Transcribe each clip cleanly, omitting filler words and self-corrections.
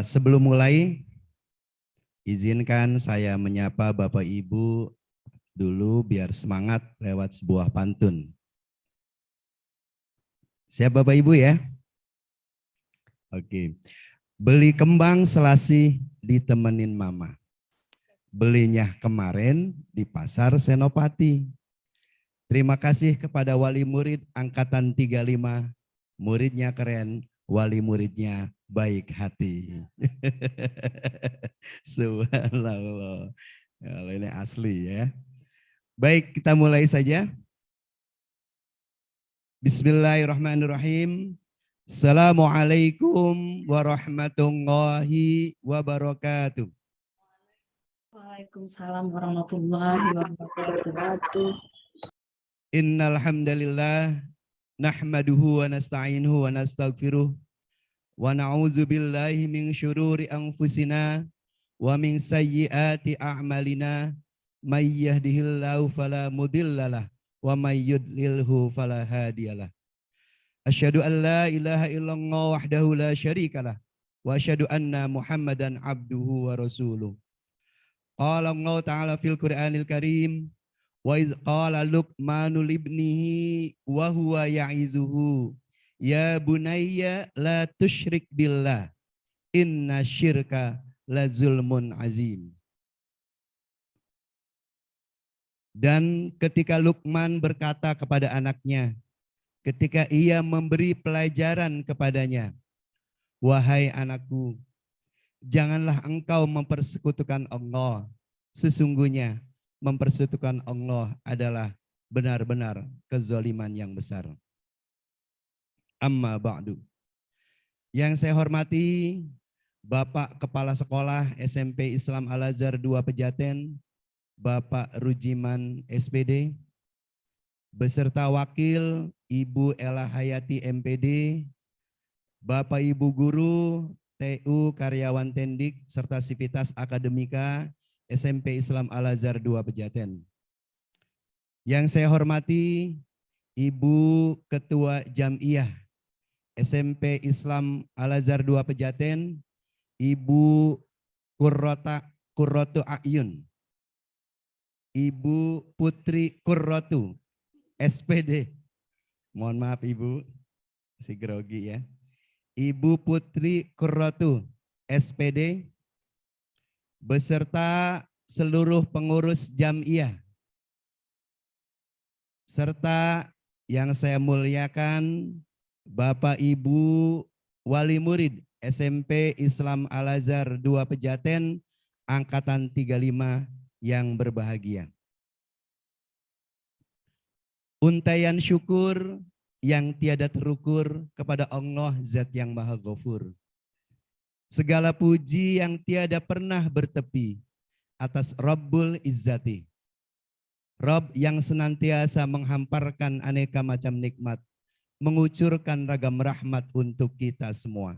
Sebelum mulai, izinkan saya menyapa Bapak Ibu dulu biar semangat lewat sebuah pantun. Siap Bapak Ibu ya? Oke. Beli kembang selasih ditemenin mama. Belinya kemarin di pasar Senopati. Terima kasih kepada wali murid angkatan 35. Muridnya keren, wali muridnya baik hati. Subhanallah. Kalau ini asli ya. Baik, kita mulai saja. Bismillahirrahmanirrahim. Assalamualaikum warahmatullahi wabarakatuh. Waalaikumsalam warahmatullahi wabarakatuh. Innal hamdalillah nahmaduhu wa nasta'inuhu wa nastaghfiruh wa na'udzu billahi min syururi anfusina wa min sayyiati a'malina may yahdihillahu fala mudhillalah wa may yudlilhu fala hadiyalah. Asyhadu an la ilaha illallah wahdahu la syarikalah wa asyhadu anna Muhammadan abduhu wa rasuluh. Qala Allah ta'ala fil Qur'anil Karim wa iz qala Luqmanu libnihi wa huwa ya'izuhu ya bunayya la tusyrik billah inna syirka la zulmun azim. Dan ketika Luqman berkata kepada anaknya, ketika ia memberi pelajaran kepadanya, wahai anakku, janganlah engkau mempersekutukan Allah. Sesungguhnya mempersekutukan Allah adalah benar-benar kezaliman yang besar. Amma ba'du. Yang saya hormati Bapak Kepala Sekolah SMP Islam Al-Azhar 2 Pejaten, Bapak Rujiman SPD, beserta wakil Ibu Ella Hayati MPD, Bapak Ibu Guru, TU Karyawan Tendik, serta Sivitas Akademika SMP Islam Al-Azhar 2 Pejaten. Yang saya hormati Ibu Ketua Jam'iyah SMP Islam Al-Azhar 2 Pejaten, Ibu Qurratu A'yun, Ibu Putri Qurratu SPD. Mohon maaf Ibu, si grogi ya. Ibu Putri Qurratu SPD beserta seluruh pengurus jam'iyah serta yang saya muliakan Bapak Ibu wali murid SMP Islam Al-Azhar 2 Pejaten angkatan 35 yang berbahagia. Untaian syukur yang tiada terukur kepada Allah Zat yang Maha Ghafur. Segala puji yang tiada pernah bertepi atas Rabbul Izzati. Rabb yang senantiasa menghamparkan aneka macam nikmat, mengucurkan ragam rahmat untuk kita semua.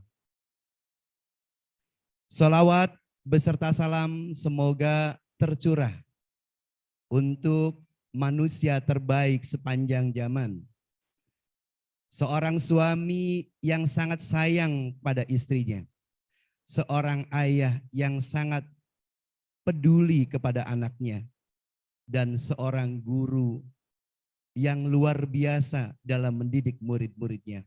Salawat beserta salam semoga tercurah untuk manusia terbaik sepanjang zaman. Seorang suami yang sangat sayang pada istrinya. Seorang ayah yang sangat peduli kepada anaknya. Dan seorang guru yang luar biasa dalam mendidik murid-muridnya.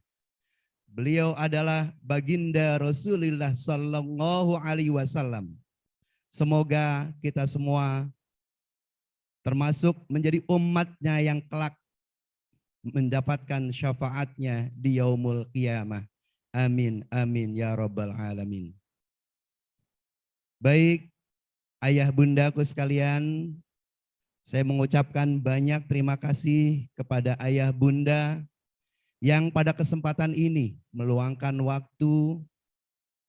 Beliau adalah baginda Rasulullah Sallallahu Alaihi Wasallam. Semoga kita semua termasuk menjadi umatnya yang kelak mendapatkan syafaatnya di yaumul qiyamah. Amin, amin, ya rabbal alamin. Baik, ayah bundaku sekalian, saya mengucapkan banyak terima kasih kepada ayah bunda yang pada kesempatan ini meluangkan waktu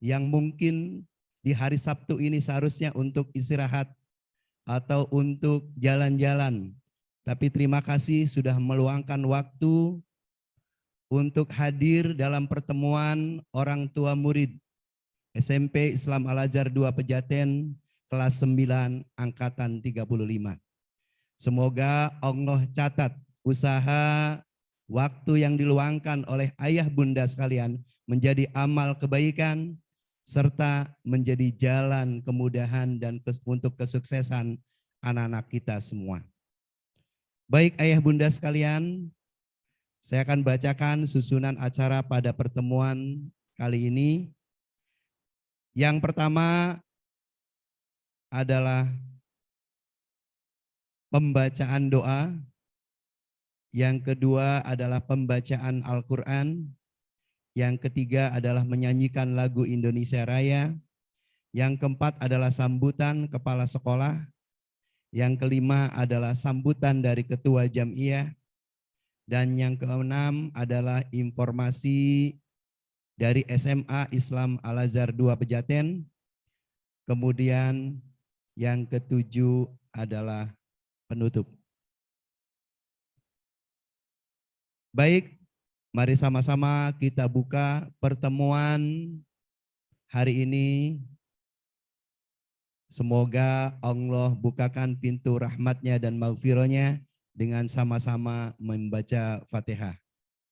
yang mungkin di hari Sabtu ini seharusnya untuk istirahat atau untuk jalan-jalan. Tapi terima kasih sudah meluangkan waktu untuk hadir dalam pertemuan orang tua murid SMP Islam Al-Azhar 2 Pejaten kelas 9 angkatan 35. Semoga Allah catat usaha waktu yang diluangkan oleh ayah bunda sekalian menjadi amal kebaikan serta menjadi jalan kemudahan dan untuk kesuksesan anak-anak kita semua. Baik ayah bunda sekalian, saya akan bacakan susunan acara pada pertemuan kali ini. Yang pertama adalah pembacaan doa, yang kedua adalah pembacaan Al-Quran, yang ketiga adalah menyanyikan lagu Indonesia Raya, yang keempat adalah sambutan kepala sekolah, yang kelima adalah sambutan dari ketua Jam'iyah, dan yang keenam adalah informasi dari SMA Islam Al-Azhar 2 Pejaten. Kemudian yang ketujuh adalah penutup. Baik, mari sama-sama kita buka pertemuan hari ini. Semoga Allah bukakan pintu rahmatnya dan maghfirahnya dengan sama-sama membaca Fatihah.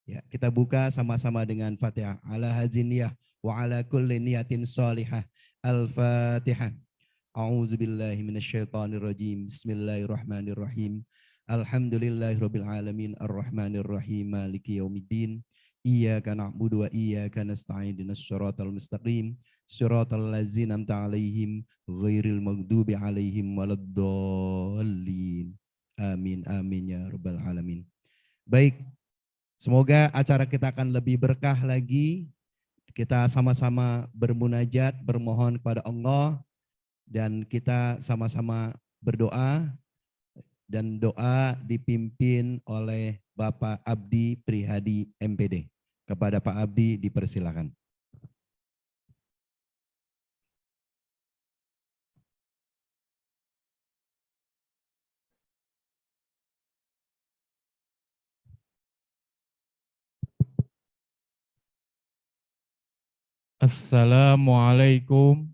Ya, kita buka sama-sama dengan Fatihah. Ala haziniyah wa ala kulli niyatin salihah. Al-Fatihah. A'udzu billahi minasyaitonir rajim. Bismillahirrahmanirrahim. Alhamdulillahirabbil alamin arrahmanir rahim maliki yaumiddin. Iyyaka na'budu wa iyyaka nasta'in ihdinas siratal mustaqim. Siratal ladzina an'amta 'alaihim ghairil maghdubi 'alaihim waladdallin. Amin amin ya rabbal alamin. Baik, semoga acara kita akan lebih berkah lagi. Kita sama-sama bermunajat, bermohon kepada Allah, dan kita sama-sama berdoa, dan doa dipimpin oleh Bapak Abdi Prihadi MPD. Kepada Pak Abdi dipersilakan. Assalamualaikum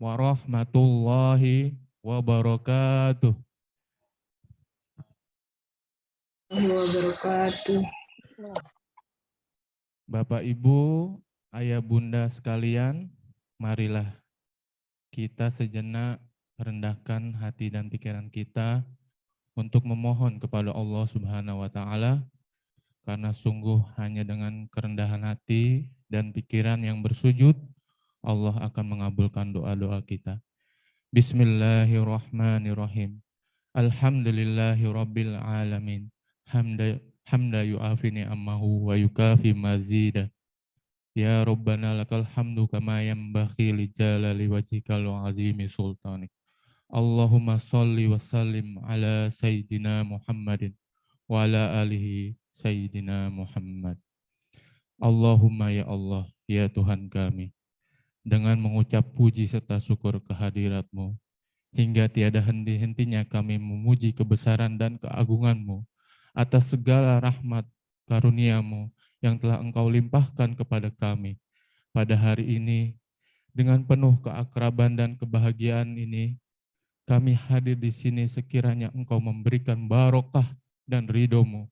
warahmatullahi wabarakatuh. Wabarakatuh. Bapak, Ibu, Ayah, Bunda sekalian, marilah kita sejenak rendahkan hati dan pikiran kita untuk memohon kepada Allah Subhanahu wa Ta'ala, karena sungguh hanya dengan kerendahan hati dan pikiran yang bersujud, Allah akan mengabulkan doa-doa kita. Bismillahirrahmanirrahim. Alhamdulillahi rabbil alamin. Hamda yu'afi ni'amahu wa yukafi mazida. Ya Rabbana lakal hamdu kama yanbaghi li jalali wajhikal azimi sultanik. Allahumma salli wa sallim ala Sayyidina Muhammadin wa ala alihi Sayyidina Muhammad. Allahumma ya Allah, ya Tuhan kami, dengan mengucap puji serta syukur kehadirat-Mu, hingga tiada henti-hentinya kami memuji kebesaran dan keagungan-Mu atas segala rahmat karunia-Mu yang telah Engkau limpahkan kepada kami pada hari ini. Dengan penuh keakraban dan kebahagiaan ini, kami hadir di sini sekiranya Engkau memberikan barokah dan ridho-Mu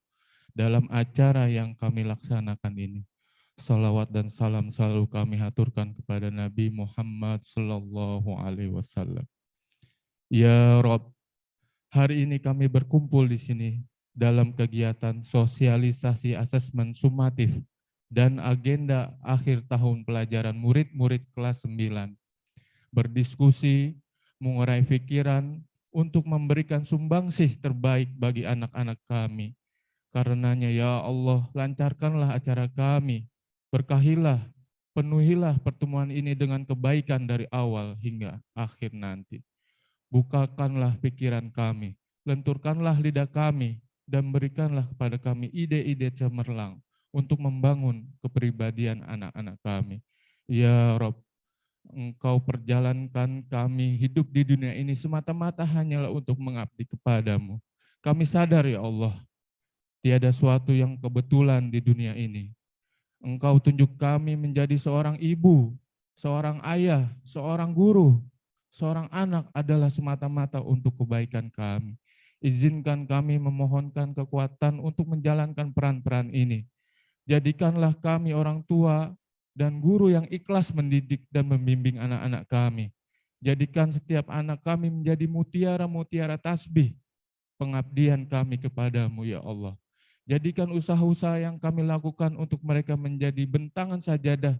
dalam acara yang kami laksanakan ini. Salawat dan salam selalu kami haturkan kepada Nabi Muhammad Sallallahu Alaihi Wasallam. Ya Rob, hari ini kami berkumpul di sini dalam kegiatan sosialisasi asesmen sumatif dan agenda akhir tahun pelajaran murid-murid kelas 9. Berdiskusi, mengurai pikiran untuk memberikan sumbangsih terbaik bagi anak-anak kami. Karenanya ya Allah, lancarkanlah acara kami, berkahilah, penuhilah pertemuan ini dengan kebaikan dari awal hingga akhir nanti. Bukakanlah pikiran kami, lenturkanlah lidah kami, dan berikanlah kepada kami ide-ide cemerlang untuk membangun kepribadian anak-anak kami. Ya Rob, Engkau perjalankan kami hidup di dunia ini semata-mata hanyalah untuk mengabdi kepadamu. Kami sadar ya Allah, tiada suatu yang kebetulan di dunia ini. Engkau tunjuk kami menjadi seorang ibu, seorang ayah, seorang guru, seorang anak adalah semata-mata untuk kebaikan kami. Izinkan kami memohonkan kekuatan untuk menjalankan peran-peran ini. Jadikanlah kami orang tua dan guru yang ikhlas mendidik dan membimbing anak-anak kami. Jadikan setiap anak kami menjadi mutiara-mutiara tasbih pengabdian kami kepadamu ya Allah. Jadikan usaha-usaha yang kami lakukan untuk mereka menjadi bentangan sajadah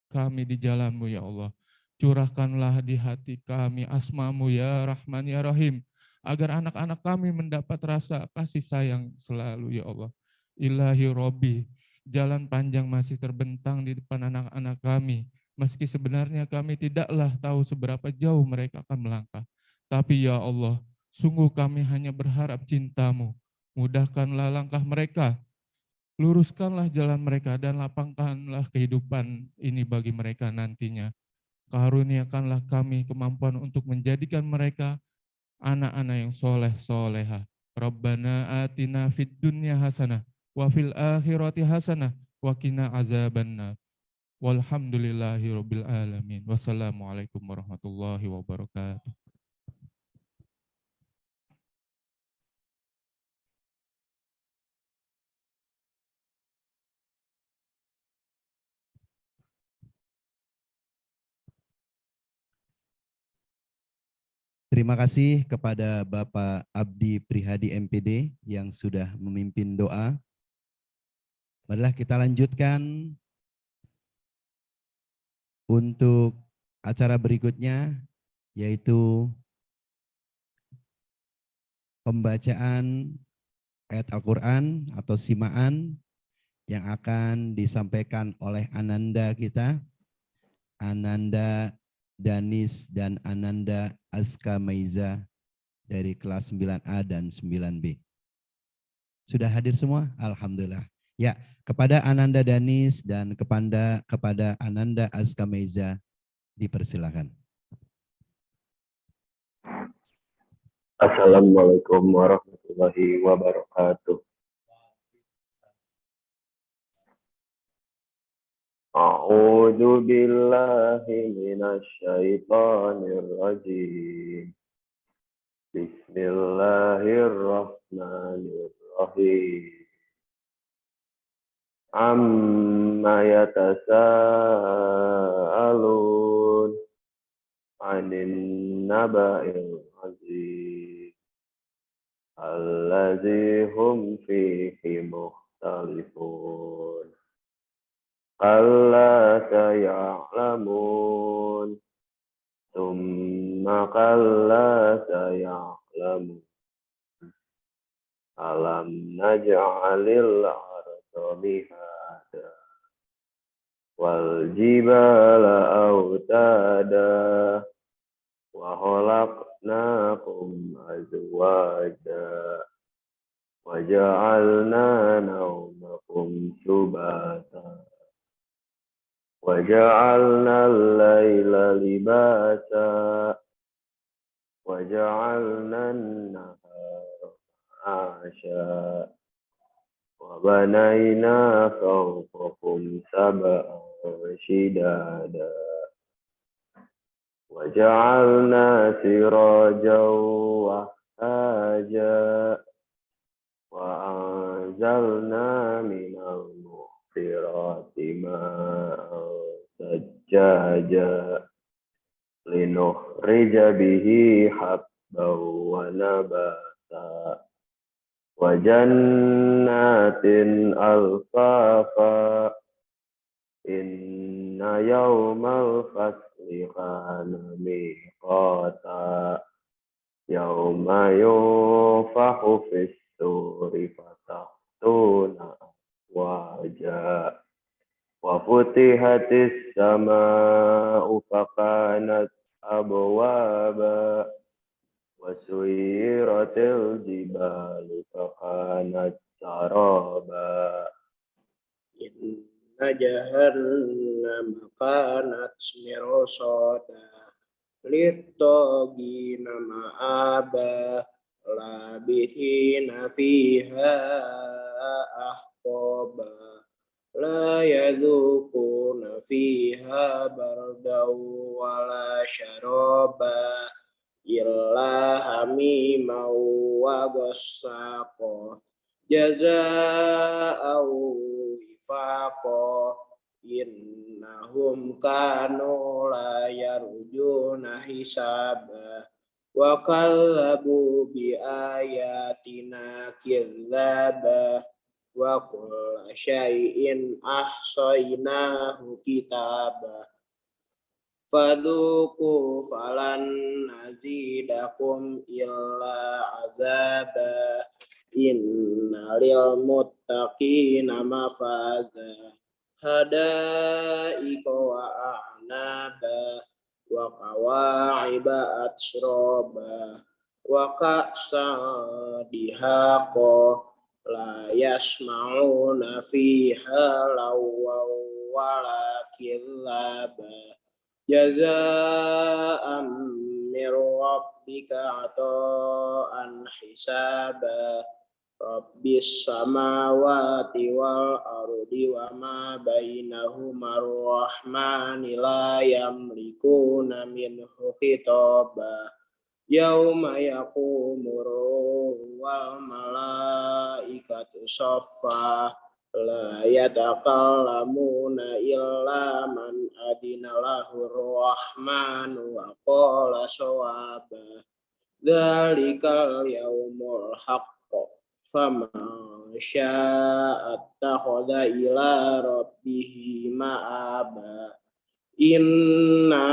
kami di jalanmu ya Allah. Curahkanlah di hati kami asmamu ya Rahman ya Rahim, agar anak-anak kami mendapat rasa kasih sayang selalu ya Allah. Ilahi Robbi, jalan panjang masih terbentang di depan anak-anak kami, meski sebenarnya kami tidaklah tahu seberapa jauh mereka akan melangkah. Tapi ya Allah, sungguh kami hanya berharap cintamu. Mudahkanlah langkah mereka, luruskanlah jalan mereka dan lapangkanlah kehidupan ini bagi mereka nantinya. Karuniakanlah kami kemampuan untuk menjadikan mereka anak-anak yang soleh soleha. Rabbana atina fid dunya hasanah wa fil akhirati hasanah wa qina azabannar. Walhamdulillahirabbil alamin. Wassalamualaikum warahmatullahi wabarakatuh. Terima kasih kepada Bapak Abdi Prihadi MPD yang sudah memimpin doa. Marilah kita lanjutkan untuk acara berikutnya, yaitu pembacaan ayat Al-Quran atau simaan yang akan disampaikan oleh Ananda kita, Ananda Danis dan Ananda Aska Maiza dari kelas 9A dan 9B. Sudah hadir semua? Alhamdulillah. Ya, kepada Ananda Danis dan kepada Ananda Aska Maiza dipersilakan. Assalamualaikum warahmatullahi wabarakatuh. A'udzu billahi minasy syaithanir rajim. Bismillahirrahmanirrahim. Amma yatasaalun 'anil naba'il 'azim. Allazi hum fihi mukhtalifun. Kalla saya'lamun. Tsumma kalla saya'lamun. Alam naj'alil arda mihada. Wal jibala autada. Wa khalaqnakum azwaja. Wa ja'alna nawmakum subata. Wa ja'alna al-laila libasa. Wa ja'alna an-nahara ma'asha. Wa banayna fawqakum sab'an shidada. Wa ja'alna sirajan wahhaja. Wa anzalna minal mu'sirati ma'an sajjaja. Linukhrija bihi habban wa nabata. Wa jannatin alfafa. Inna yawmal fasli kana miqata. Yawma yunfahu fis suri fatahtuna wajah. Wa futihatis sama'u fakanat abwaba. Wa suyiratil jibalu fakanat saraba. Inna jahannama kanat mirsada. Littagina ma'aba. Labithina fiha ahqaba. La yadhukuna fiha bardaw wala syaraba. Illa hamimau wa ghassaqo. Jazaa'u wifaqa. innahum kanu la yarjuna hisaba wa kallabu bi ayatina kidzaba wa kulla syai'in ahsaynahu kitaba fadzuqu falan nazidakum illa azaba innalil muttaqina mafaza hadaika wa a'naba wa kawa'iba atsroba wa ka'san dihaqa la yasma'una fiha lawaw wala killaba jazaa'an mir rabbika ata'an hisaba Rabbis samawati wal ardi wa ma bainahuma ar-rahmani la yamlikuna minhu khitaba yauma yaqumur wal malaikatu saffa la yatakallamuna illa man adina lahu rahmanu wa qala sawaba dzalikal yaumul haqq faman syaa'a attakhadha ila rabbihi ma'aba inna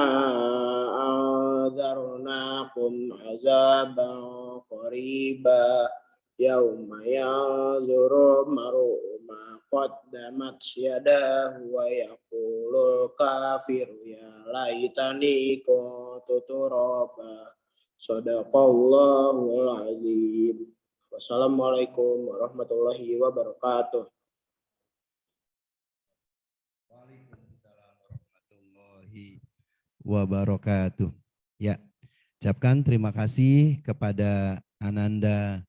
anzarnakum azaban qariba yauma yanzuru mar'u ma qaddamat yadahu wa yaqulul kafiru ya laitani kuntu turaba sadaqallahul azim. Wassalamualaikum warahmatullahi wabarakatuh. Waalaikumsalam warahmatullahi wabarakatuh. Ya, ucapkan terima kasih kepada Ananda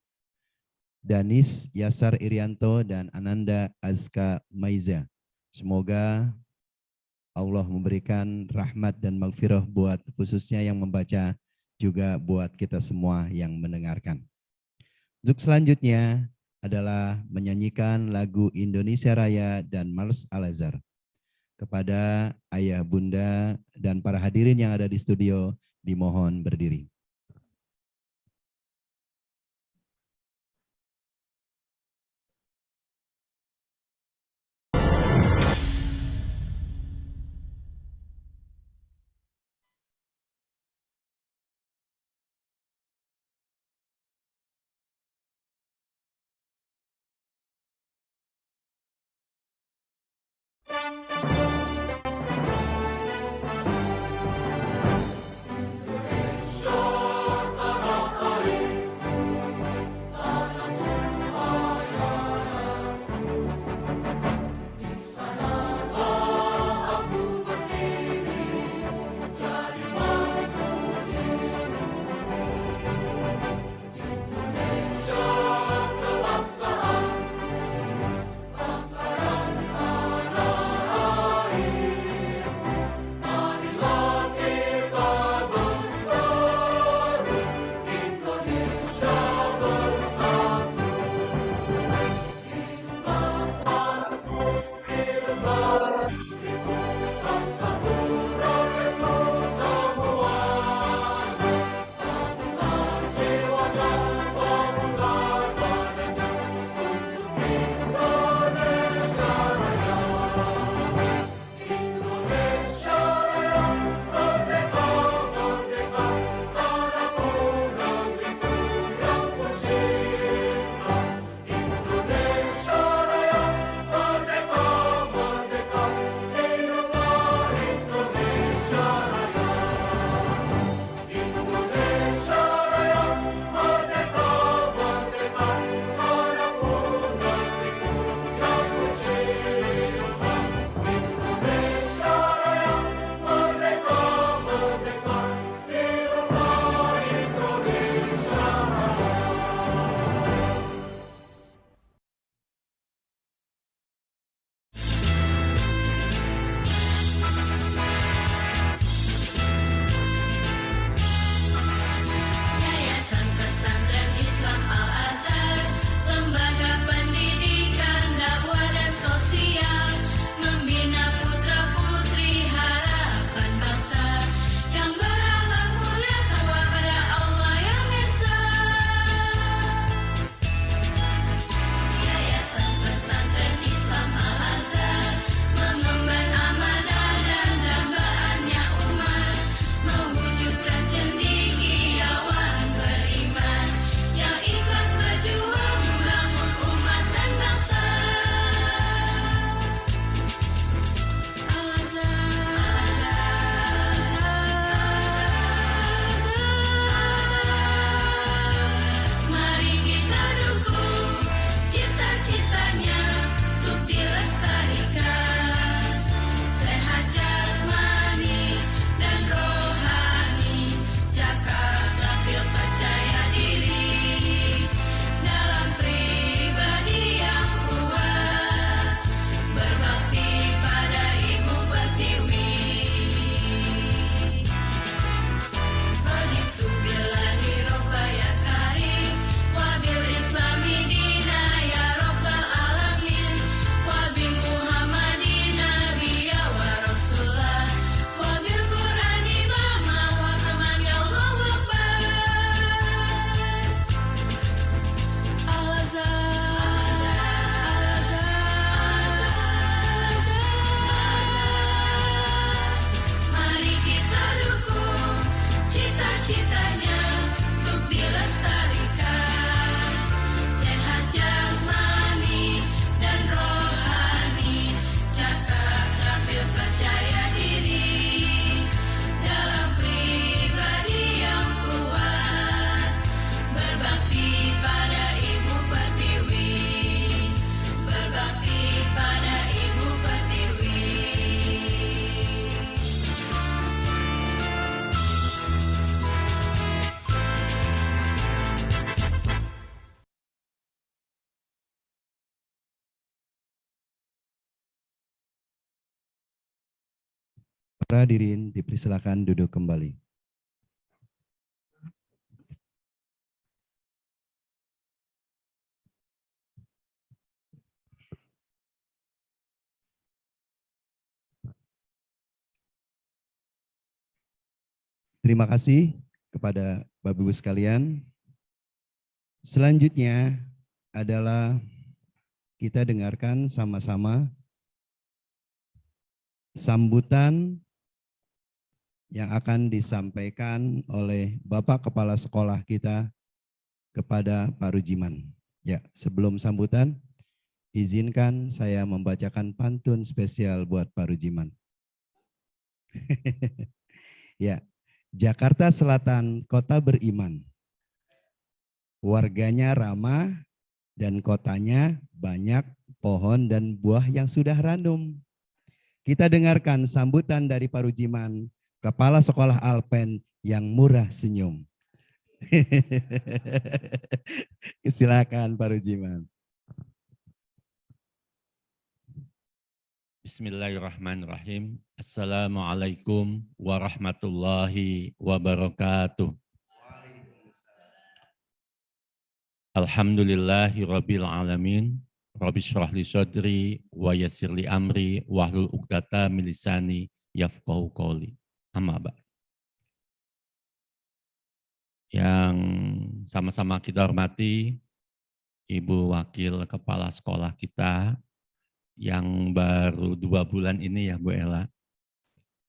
Danis Yasar Irianto dan Ananda Azka Maiza. Semoga Allah memberikan rahmat dan maghfirah buat khususnya yang membaca, juga buat kita semua yang mendengarkan. Untuk selanjutnya adalah menyanyikan lagu Indonesia Raya dan Mars Al-Azhar. Kepada ayah, bunda, dan para hadirin yang ada di studio, dimohon berdiri. Indonesia Hadirin dipersilakan duduk kembali. Terima kasih kepada Bapak Ibu sekalian. Selanjutnya adalah kita dengarkan sama-sama sambutan yang akan disampaikan oleh Bapak Kepala Sekolah kita kepada Pak Rujiman. Ya, sebelum sambutan, izinkan saya membacakan pantun spesial buat Pak Rujiman. Ya, Jakarta Selatan, kota beriman. Warganya ramah dan kotanya banyak pohon dan buah yang sudah ranum. Kita dengarkan sambutan dari Pak Rujiman, Kepala Sekolah Alpen yang murah senyum. Silakan Pak Rujiman. Bismillahirrahmanirrahim. Assalamualaikum warahmatullahi wabarakatuh. Alhamdulillahi rabbil alamin. Rabbi syrah li sadri wa yassir li amri wahlul 'uqdatam min lisani yafqahu qawli. Amma ba'd. Yang sama-sama kita hormati Ibu Wakil Kepala Sekolah kita yang baru 2 bulan ini ya Bu Ella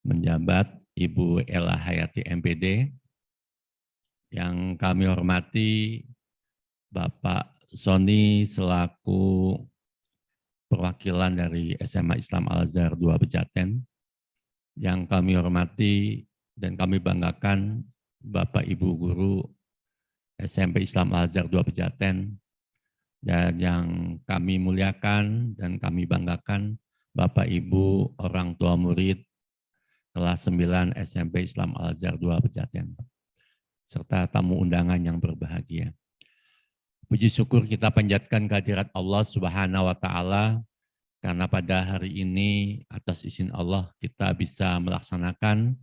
menjabat, Ibu Ella Hayati MPD. Yang kami hormati Bapak Sony selaku perwakilan dari SMA Islam Al-Azhar 2 Pejaten. Yang kami hormati dan kami banggakan Bapak Ibu Guru SMP Islam Al-Azhar 2 Pejaten. Dan yang kami muliakan dan kami banggakan Bapak Ibu orang tua murid kelas 9 SMP Islam Al-Azhar 2 Pejaten. Serta tamu undangan yang berbahagia. Puji syukur kita panjatkan kehadirat Allah Subhanahu wa Ta'ala, karena pada hari ini atas izin Allah kita bisa melaksanakan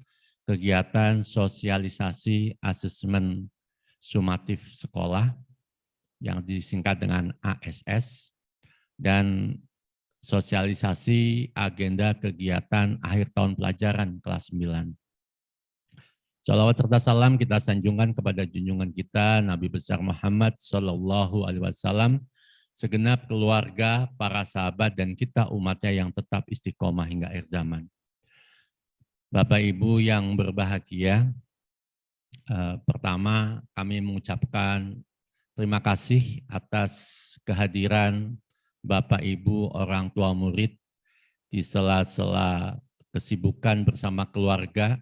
kegiatan sosialisasi asesmen sumatif sekolah yang disingkat dengan ASS, dan sosialisasi agenda kegiatan akhir tahun pelajaran kelas 9. Salawat serta salam kita sanjungkan kepada junjungan kita Nabi besar Muhammad Sallallahu Alaihi Wasallam, segenap keluarga, para sahabat dan kita umatnya yang tetap istiqomah hingga akhir zaman. Bapak Ibu yang berbahagia, pertama kami mengucapkan terima kasih atas kehadiran Bapak Ibu orang tua murid di sela-sela kesibukan bersama keluarga.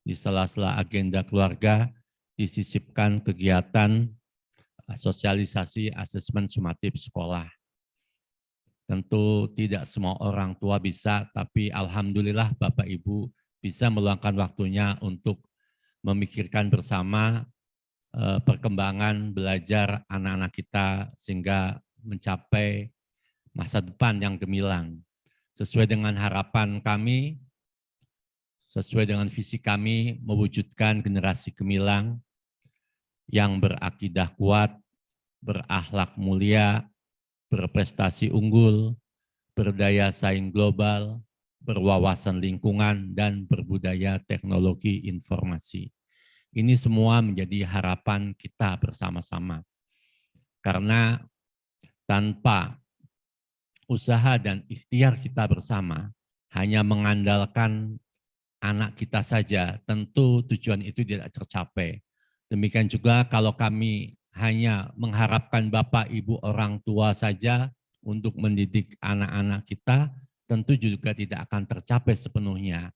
Di sela-sela agenda keluarga disisipkan kegiatan sosialisasi asesmen sumatif sekolah. Tentu tidak semua orang tua bisa, tapi alhamdulillah Bapak Ibu bisa meluangkan waktunya untuk memikirkan bersama perkembangan belajar anak-anak kita sehingga mencapai masa depan yang gemilang. Sesuai dengan harapan kami, sesuai dengan visi kami, mewujudkan generasi gemilang yang berakidah kuat, berakhlak mulia, berprestasi unggul, berdaya saing global, berwawasan lingkungan, dan berbudaya teknologi informasi. Ini semua menjadi harapan kita bersama-sama. Karena tanpa usaha dan ikhtiar kita bersama, hanya mengandalkan anak kita saja, tentu tujuan itu tidak tercapai. Demikian juga kalau kami hanya mengharapkan Bapak Ibu orang tua saja untuk mendidik anak-anak kita, tentu juga tidak akan tercapai sepenuhnya.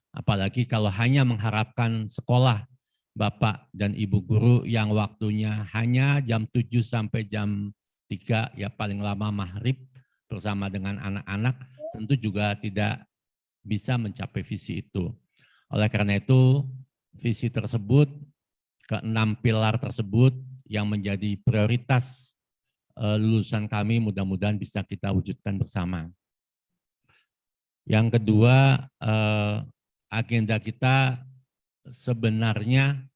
Apalagi kalau hanya mengharapkan sekolah Bapak dan Ibu guru yang waktunya hanya jam 7 sampai jam 3, ya paling lama maghrib bersama dengan anak-anak, tentu juga tidak bisa mencapai visi itu. Oleh karena itu, visi tersebut, ke-6 pilar tersebut yang menjadi prioritas lulusan kami mudah-mudahan bisa kita wujudkan bersama. Yang kedua, agenda kita sebenarnya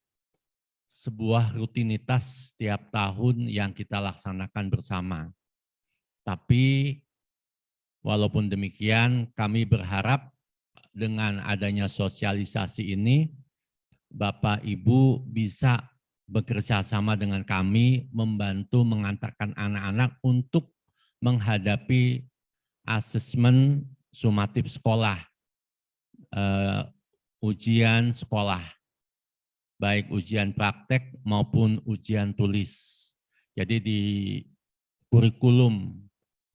sebuah rutinitas setiap tahun yang kita laksanakan bersama. Tapi walaupun demikian, kami berharap dengan adanya sosialisasi ini, Bapak Ibu bisa bekerja sama dengan kami, membantu mengantarkan anak-anak untuk menghadapi asesmen sumatif sekolah, ujian sekolah, baik ujian praktek maupun ujian tulis. Jadi di kurikulum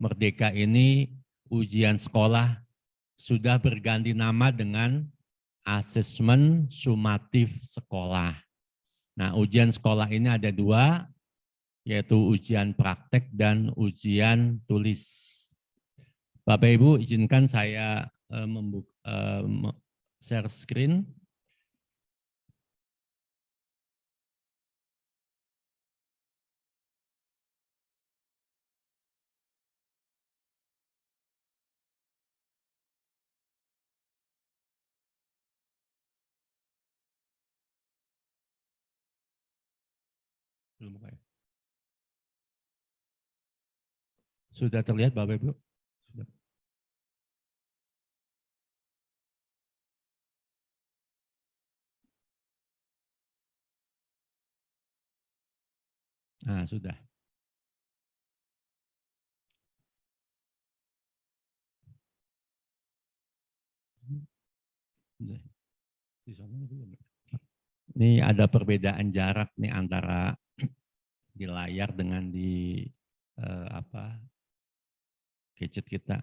Merdeka ini, ujian sekolah sudah berganti nama dengan asesmen sumatif sekolah. Nah, ujian sekolah ini ada dua, yaitu ujian praktek dan ujian tulis. Bapak Ibu, izinkan saya share screen. Belum buka ya? Sudah terlihat Bapak Ibu? Sudah. Nah, sudah. Ini ada perbedaan jarak nih antara di layar dengan di gadget kita.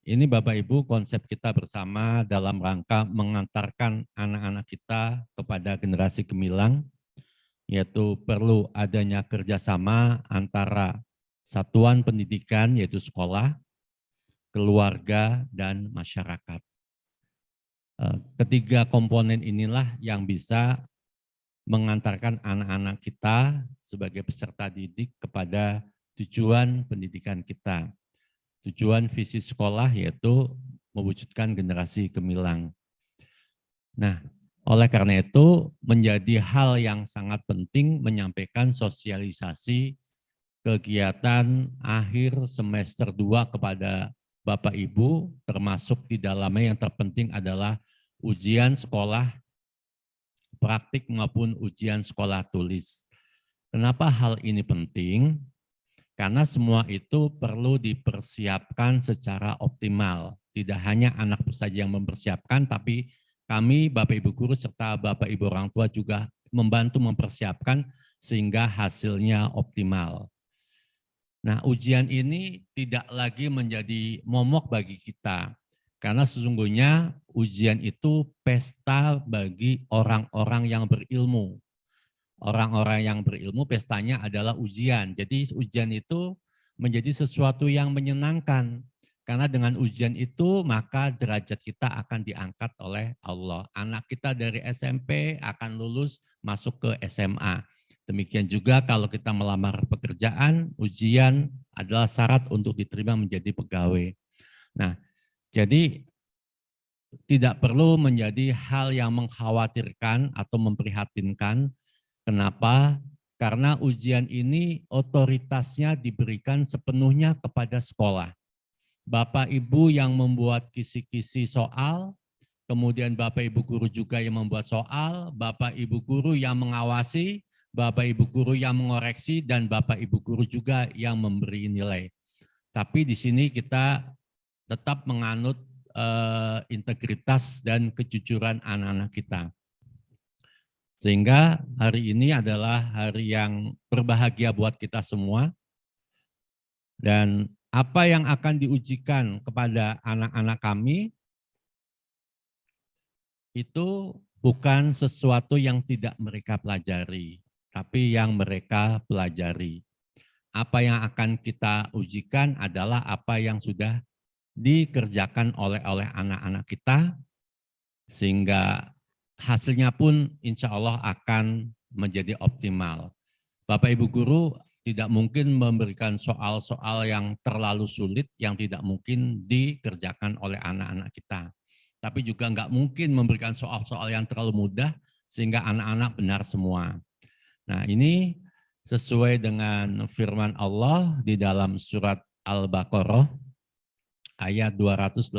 Ini Bapak Ibu konsep kita bersama dalam rangka mengantarkan anak-anak kita kepada generasi gemilang, yaitu perlu adanya kerjasama antara satuan pendidikan yaitu sekolah, keluarga, dan masyarakat. Ketiga komponen inilah yang bisa mengantarkan anak-anak kita sebagai peserta didik kepada tujuan pendidikan kita. Tujuan visi sekolah yaitu mewujudkan generasi gemilang. Nah, oleh karena itu menjadi hal yang sangat penting menyampaikan sosialisasi kegiatan akhir semester 2 kepada Bapak Ibu, termasuk di dalamnya yang terpenting adalah ujian sekolah praktik maupun ujian sekolah tulis. Kenapa hal ini penting? Karena semua itu perlu dipersiapkan secara optimal. Tidak hanya anak saja yang mempersiapkan, tapi kami Bapak Ibu guru serta Bapak Ibu orang tua juga membantu mempersiapkan sehingga hasilnya optimal. Nah, ujian ini tidak lagi menjadi momok bagi kita, karena sesungguhnya ujian itu pesta bagi orang-orang yang berilmu. Orang-orang yang berilmu pestanya adalah ujian. Jadi ujian itu menjadi sesuatu yang menyenangkan, karena dengan ujian itu maka derajat kita akan diangkat oleh Allah. Anak kita dari SMP akan lulus masuk ke SMA. Demikian juga kalau kita melamar pekerjaan, ujian adalah syarat untuk diterima menjadi pegawai. Nah, jadi tidak perlu menjadi hal yang mengkhawatirkan atau memprihatinkan. Kenapa? Karena ujian ini otoritasnya diberikan sepenuhnya kepada sekolah. Bapak Ibu yang membuat kisi-kisi soal, kemudian Bapak Ibu guru juga yang membuat soal, Bapak Ibu guru yang mengawasi, Bapak Ibu guru yang mengoreksi, dan Bapak Ibu guru juga yang memberi nilai. Tapi di sini kita tetap menganut integritas dan kejujuran anak-anak kita. Sehingga hari ini adalah hari yang berbahagia buat kita semua. Dan apa yang akan diujikan kepada anak-anak kami itu bukan sesuatu yang tidak mereka pelajari, tapi yang mereka pelajari. Apa yang akan kita ujikan adalah apa yang sudah dikerjakan oleh anak-anak kita, sehingga hasilnya pun insya Allah akan menjadi optimal. Bapak Ibu guru tidak mungkin memberikan soal-soal yang terlalu sulit, yang tidak mungkin dikerjakan oleh anak-anak kita. tapi juga nggak mungkin memberikan soal-soal yang terlalu mudah sehingga anak-anak benar semua. Nah, ini sesuai dengan firman Allah di dalam surat Al-Baqarah ayat 286.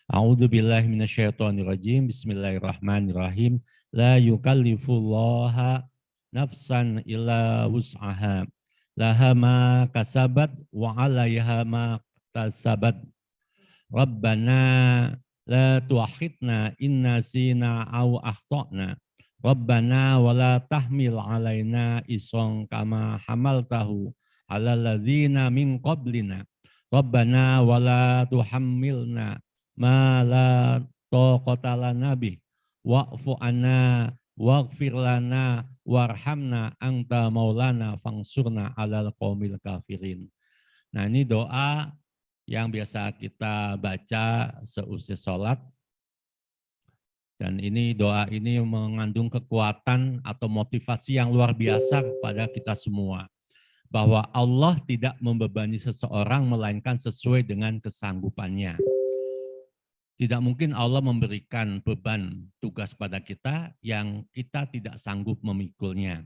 A'udzu billahi minasyaitonir rajim. Bismillahirrahmanirrahim. La yukallifullaha nafsan illa wus'aha. Laha ma kasabat wa 'alaiha ma kasabat. Rabbana la tu'akhidna in nasina aw akhtana. Rabbana wa la tahmil 'alaina isran kama hamaltahu 'alal ladzina min qablina. Rabbana wa la tuhammilna ma la taqata lana bih wa'fu 'anna waghfir lana warhamna anta maulana fangsurna 'alal qaumil kafirin. Nah, ini doa yang biasa kita baca seusai sholat. Dan ini doa ini mengandung kekuatan atau motivasi yang luar biasa kepada kita semua. Bahwa Allah tidak membebani seseorang melainkan sesuai dengan kesanggupannya. Tidak mungkin Allah memberikan beban tugas pada kita yang kita tidak sanggup memikulnya.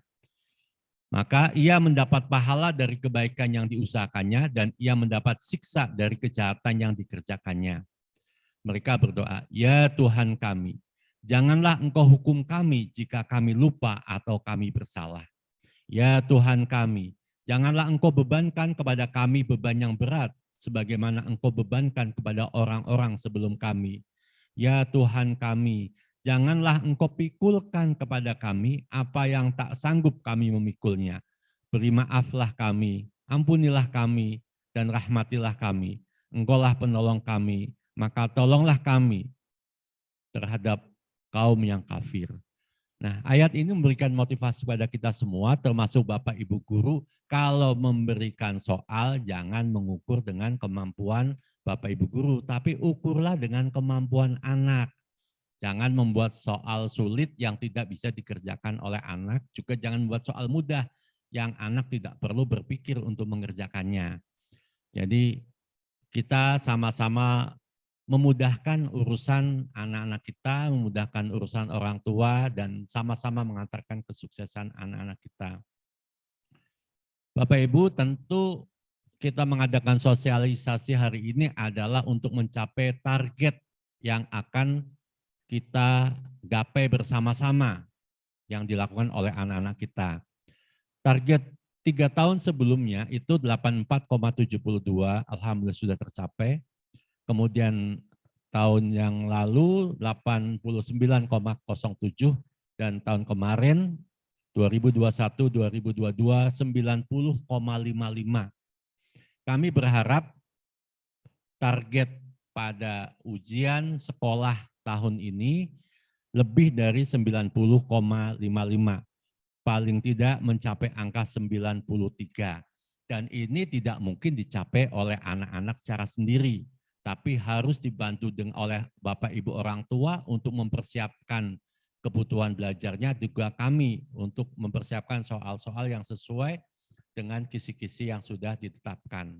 Maka ia mendapat pahala dari kebaikan yang diusahakannya dan ia mendapat siksa dari kejahatan yang dikerjakannya. Mereka berdoa, ya Tuhan kami, janganlah engkau hukum kami jika kami lupa atau kami bersalah. Ya Tuhan kami, janganlah engkau bebankan kepada kami beban yang berat, sebagaimana engkau bebankan kepada orang-orang sebelum kami. Ya Tuhan kami, janganlah engkau pikulkan kepada kami apa yang tak sanggup kami memikulnya. Beri maaflah kami, ampunilah kami, dan rahmatilah kami. Engkaulah penolong kami, maka tolonglah kami terhadap kaum yang kafir. Nah, ayat ini memberikan motivasi pada kita semua, termasuk Bapak Ibu Guru, kalau memberikan soal jangan mengukur dengan kemampuan Bapak Ibu Guru, tapi ukurlah dengan kemampuan anak. Jangan membuat soal sulit yang tidak bisa dikerjakan oleh anak, juga jangan membuat soal mudah yang anak tidak perlu berpikir untuk mengerjakannya. Jadi kita sama-sama memudahkan urusan anak-anak kita, memudahkan urusan orang tua, dan sama-sama mengantarkan kesuksesan anak-anak kita. Bapak Ibu, tentu kita mengadakan sosialisasi hari ini adalah untuk mencapai target yang akan kita gapai bersama-sama yang dilakukan oleh anak-anak kita. Target 3 tahun sebelumnya itu 84,72, alhamdulillah sudah tercapai. Kemudian tahun yang lalu 89,07 dan tahun kemarin 2021-2022 90,55. Kami berharap target pada ujian sekolah tahun ini lebih dari 90,55. Paling tidak mencapai angka 93. Dan ini tidak mungkin dicapai oleh anak-anak secara sendiri, tapi harus dibantu oleh Bapak Ibu orang tua untuk mempersiapkan kebutuhan belajarnya, juga kami untuk mempersiapkan soal-soal yang sesuai dengan kisi-kisi yang sudah ditetapkan.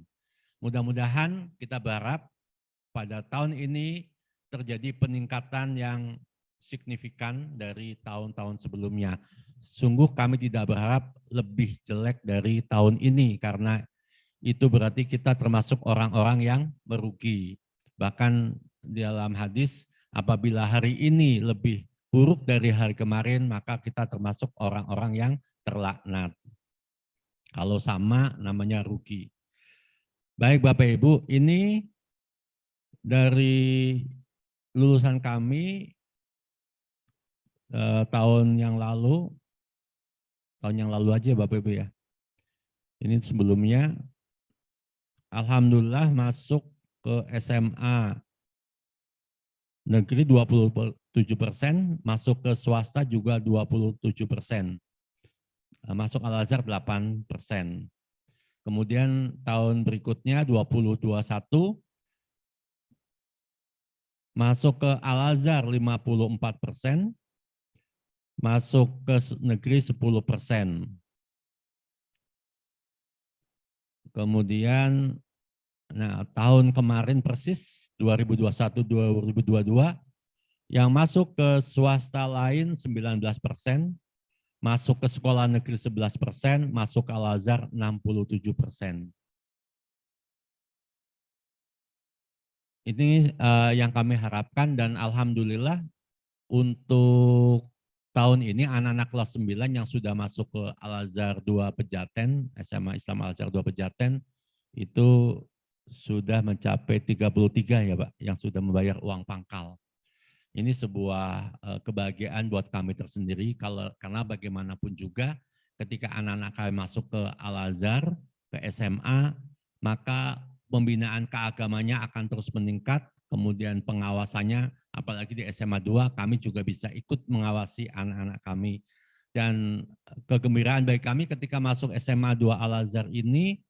Mudah-mudahan kita berharap pada tahun ini terjadi peningkatan yang signifikan dari tahun-tahun sebelumnya. Sungguh kami tidak berharap lebih jelek dari tahun ini, karena itu berarti kita termasuk orang-orang yang merugi. Bahkan dalam hadis, apabila hari ini lebih buruk dari hari kemarin, maka kita termasuk orang-orang yang terlaknat. Kalau sama namanya rugi. Baik Bapak Ibu, ini dari lulusan kami tahun yang lalu aja Bapak Ibu ya. Ini sebelumnya, alhamdulillah masuk ke SMA negeri 27%, masuk ke swasta juga 27%, masuk Al-Azhar 8%. Kemudian tahun berikutnya 2021 masuk ke Al-Azhar 54%, masuk ke negeri 10%. Kemudian Nah, tahun kemarin persis 2021-2022 yang masuk ke swasta lain 19%, masuk ke sekolah negeri 11%, masuk ke Al-Azhar 67%. Ini yang kami harapkan dan alhamdulillah untuk tahun ini anak-anak kelas 9 yang sudah masuk ke Al-Azhar 2 Pejaten, SMA Islam Al-Azhar 2 Pejaten, itu sudah mencapai 33 ya Pak, yang sudah membayar uang pangkal. Ini sebuah kebahagiaan buat kami tersendiri, karena bagaimanapun juga ketika anak-anak kami masuk ke Al-Azhar, ke SMA, maka pembinaan keagamannya akan terus meningkat, kemudian pengawasannya, apalagi di SMA 2, kami juga bisa ikut mengawasi anak-anak kami. Dan kegembiraan bagi kami ketika masuk SMA 2 Al-Azhar ini,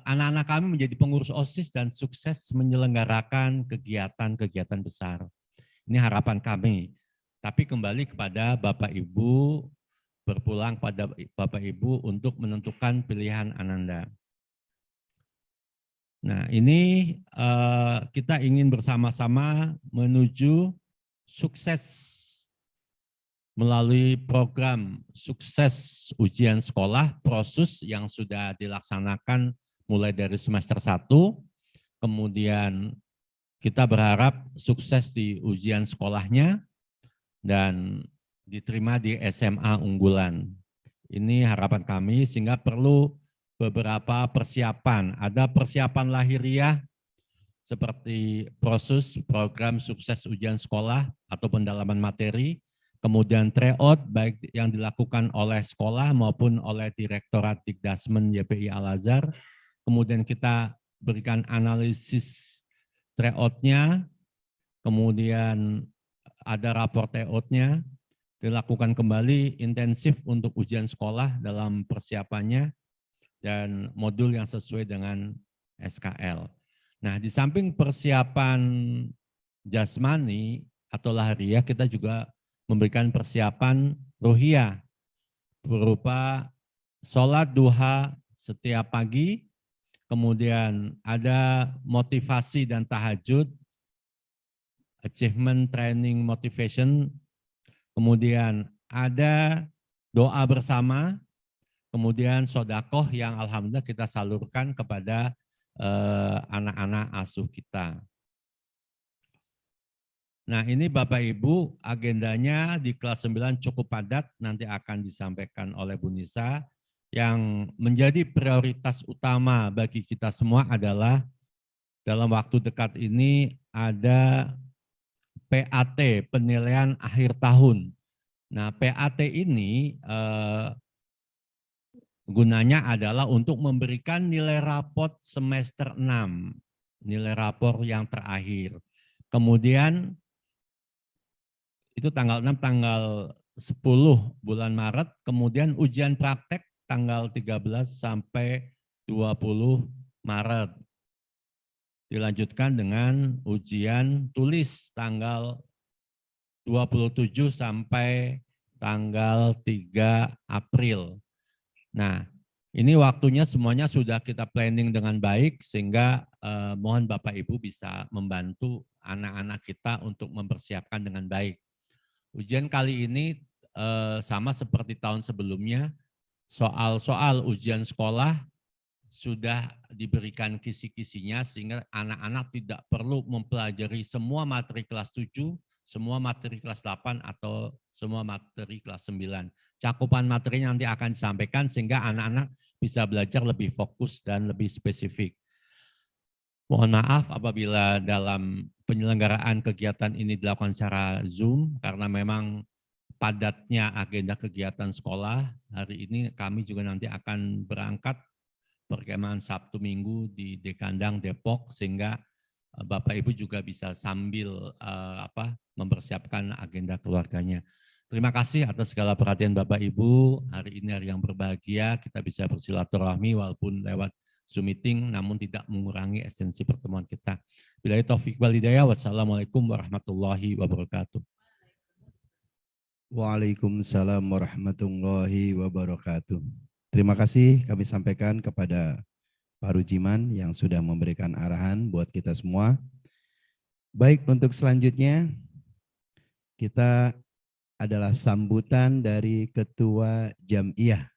anak-anak kami menjadi pengurus OSIS dan sukses menyelenggarakan kegiatan-kegiatan besar. Ini harapan kami. Tapi kembali kepada Bapak Ibu, berpulang pada Bapak Ibu untuk menentukan pilihan Ananda. Nah, ini kita ingin bersama-sama menuju sukses melalui program sukses ujian sekolah PROSUS yang sudah dilaksanakan mulai dari semester 1, kemudian kita berharap sukses di ujian sekolahnya dan diterima di SMA unggulan. Ini harapan kami, sehingga perlu beberapa persiapan. Ada persiapan lahiriah seperti PROSUS, program sukses ujian sekolah atau pendalaman materi, kemudian tryout baik yang dilakukan oleh sekolah maupun oleh Direktorat Dikdasmen YPI Al-Azhar. Kemudian kita berikan analisis tryout-nya, kemudian ada rapor tryout-nya, dilakukan kembali intensif untuk ujian sekolah dalam persiapannya, dan modul yang sesuai dengan SKL. Nah, di samping persiapan jasmani atau lahiriah, kita juga memberikan persiapan ruhiyah berupa sholat duha setiap pagi, kemudian ada motivasi dan tahajud, achievement training motivation, kemudian ada doa bersama, kemudian sodakoh yang alhamdulillah kita salurkan kepada anak-anak asuh kita. Nah, ini Bapak Ibu agendanya di kelas 9 cukup padat, nanti akan disampaikan oleh Bu Nisa. Yang menjadi prioritas utama bagi kita semua adalah dalam waktu dekat ini ada PAT, penilaian akhir tahun. Nah, PAT ini gunanya adalah untuk memberikan nilai raport semester 6, nilai rapor yang terakhir. Kemudian itu tanggal 6, tanggal 10 bulan Maret, kemudian ujian praktek tanggal 13 sampai 20 Maret. Dilanjutkan dengan ujian tulis tanggal 27 sampai tanggal 3 April. Nah, ini waktunya semuanya sudah kita planning dengan baik, sehingga mohon Bapak Ibu bisa membantu anak-anak kita untuk mempersiapkan dengan baik. Ujian kali ini sama seperti tahun sebelumnya, soal-soal ujian sekolah sudah diberikan kisi-kisinya, sehingga anak-anak tidak perlu mempelajari semua materi kelas 7, semua materi kelas 8, atau semua materi kelas 9. Cakupan materinya nanti akan disampaikan sehingga anak-anak bisa belajar lebih fokus dan lebih spesifik. Mohon maaf apabila dalam penyelenggaraan kegiatan ini dilakukan secara Zoom, karena memang padatnya agenda kegiatan sekolah. Hari ini kami juga nanti akan berangkat perkemahan Sabtu Minggu di Dekandang Depok, sehingga Bapak Ibu juga bisa sambil mempersiapkan agenda keluarganya. Terima kasih atas segala perhatian Bapak Ibu. Hari ini hari yang berbahagia, kita bisa bersilaturahmi walaupun lewat Zoom meeting, namun tidak mengurangi esensi pertemuan kita. Billahi taufik wal hidayah. Wassalamualaikum warahmatullahi wabarakatuh. Waalaikumsalam warahmatullahi wabarakatuh. Terima kasih kami sampaikan kepada Pak Rujiman yang sudah memberikan arahan buat kita semua. Baik, untuk selanjutnya kita adalah sambutan dari Ketua Jam'iyah,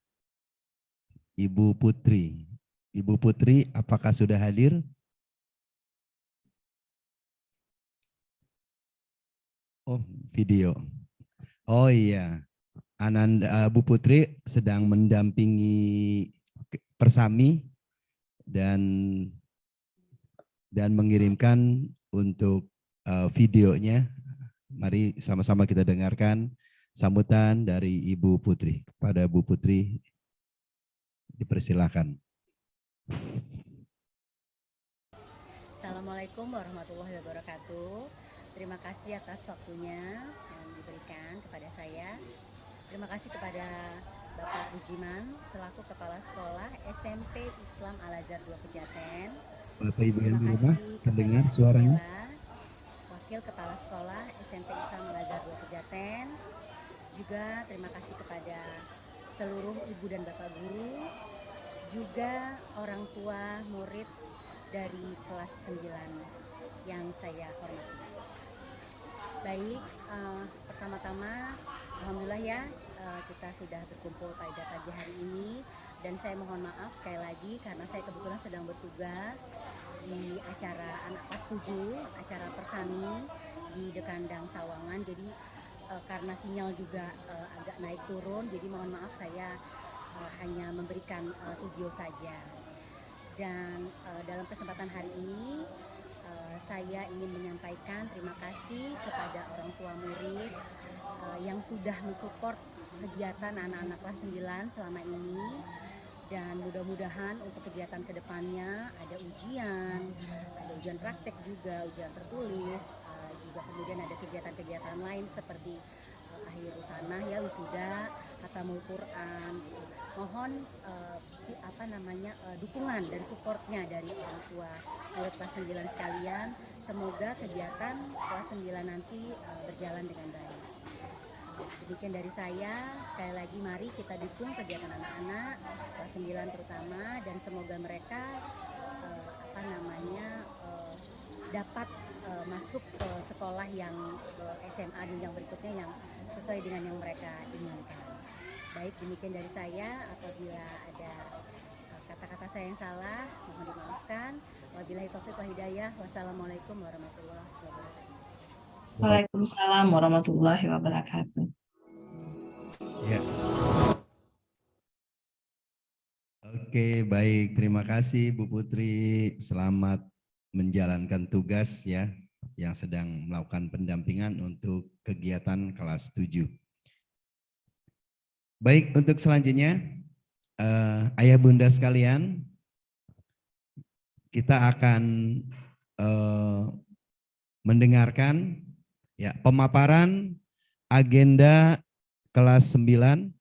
Ibu Putri. Ibu Putri, apakah sudah hadir? Oh, video. Oh iya, Ananda, Bu Putri sedang mendampingi Persami dan mengirimkan untuk videonya. Mari sama-sama kita dengarkan sambutan dari Ibu Putri. Kepada Bu Putri dipersilakan. Assalamualaikum warahmatullahi wabarakatuh. Terima kasih atas waktunya yang diberikan kepada saya. Terima kasih kepada Bapak Rujiman selaku Kepala Sekolah SMP Islam Al-Azhar 2 Pejaten. Bapak Ibu yang di Terima rumah kasih mendengar kepada suaranya? Bella, Wakil Kepala Sekolah SMP Islam Al-Azhar 2 Pejaten. Juga terima kasih kepada seluruh ibu dan bapak guru, juga orang tua murid dari kelas 9 yang saya hormati. Baik, pertama-tama alhamdulillah ya kita sudah berkumpul pada pagi hari ini, dan saya mohon maaf sekali lagi karena saya kebetulan sedang bertugas di acara anak kelas 7, acara Persami di Dekandang Sawangan. Jadi karena sinyal juga agak naik turun, jadi mohon maaf saya hanya memberikan video saja. Dan dalam kesempatan hari ini saya ingin menyampaikan terima kasih kepada orang tua murid yang sudah mensupport kegiatan anak-anak kelas 9 selama ini, dan mudah-mudahan untuk kegiatan kedepannya ada ujian praktek juga, ujian tertulis, juga kemudian ada kegiatan-kegiatan lain seperti akhir sana ya, wisuda, khatamul Quran. Mohon dukungan dan supportnya dari orang tua murid kelas 9 sekalian. Semoga kegiatan kelas 9 nanti berjalan dengan baik. Demikian dari saya. Sekali lagi mari kita dukung kegiatan anak-anak kelas 9 terutama, dan semoga mereka dapat masuk ke sekolah yang SMA dan yang berikutnya yang sesuai dengan yang mereka inginkan. Baik, demikian dari saya. Apabila ada kata-kata saya yang salah, mohon dimaafkan. Wabillahi taufiq wal hidayah. Wassalamualaikum warahmatullahi wabarakatuh. Waalaikumsalam warahmatullahi wabarakatuh. Ya. Oke, baik. Terima kasih Bu Putri. Selamat menjalankan tugas ya, yang sedang melakukan pendampingan untuk kegiatan kelas 7. Baik, untuk selanjutnya ayah bunda sekalian, kita akan mendengarkan ya pemaparan agenda kelas 9,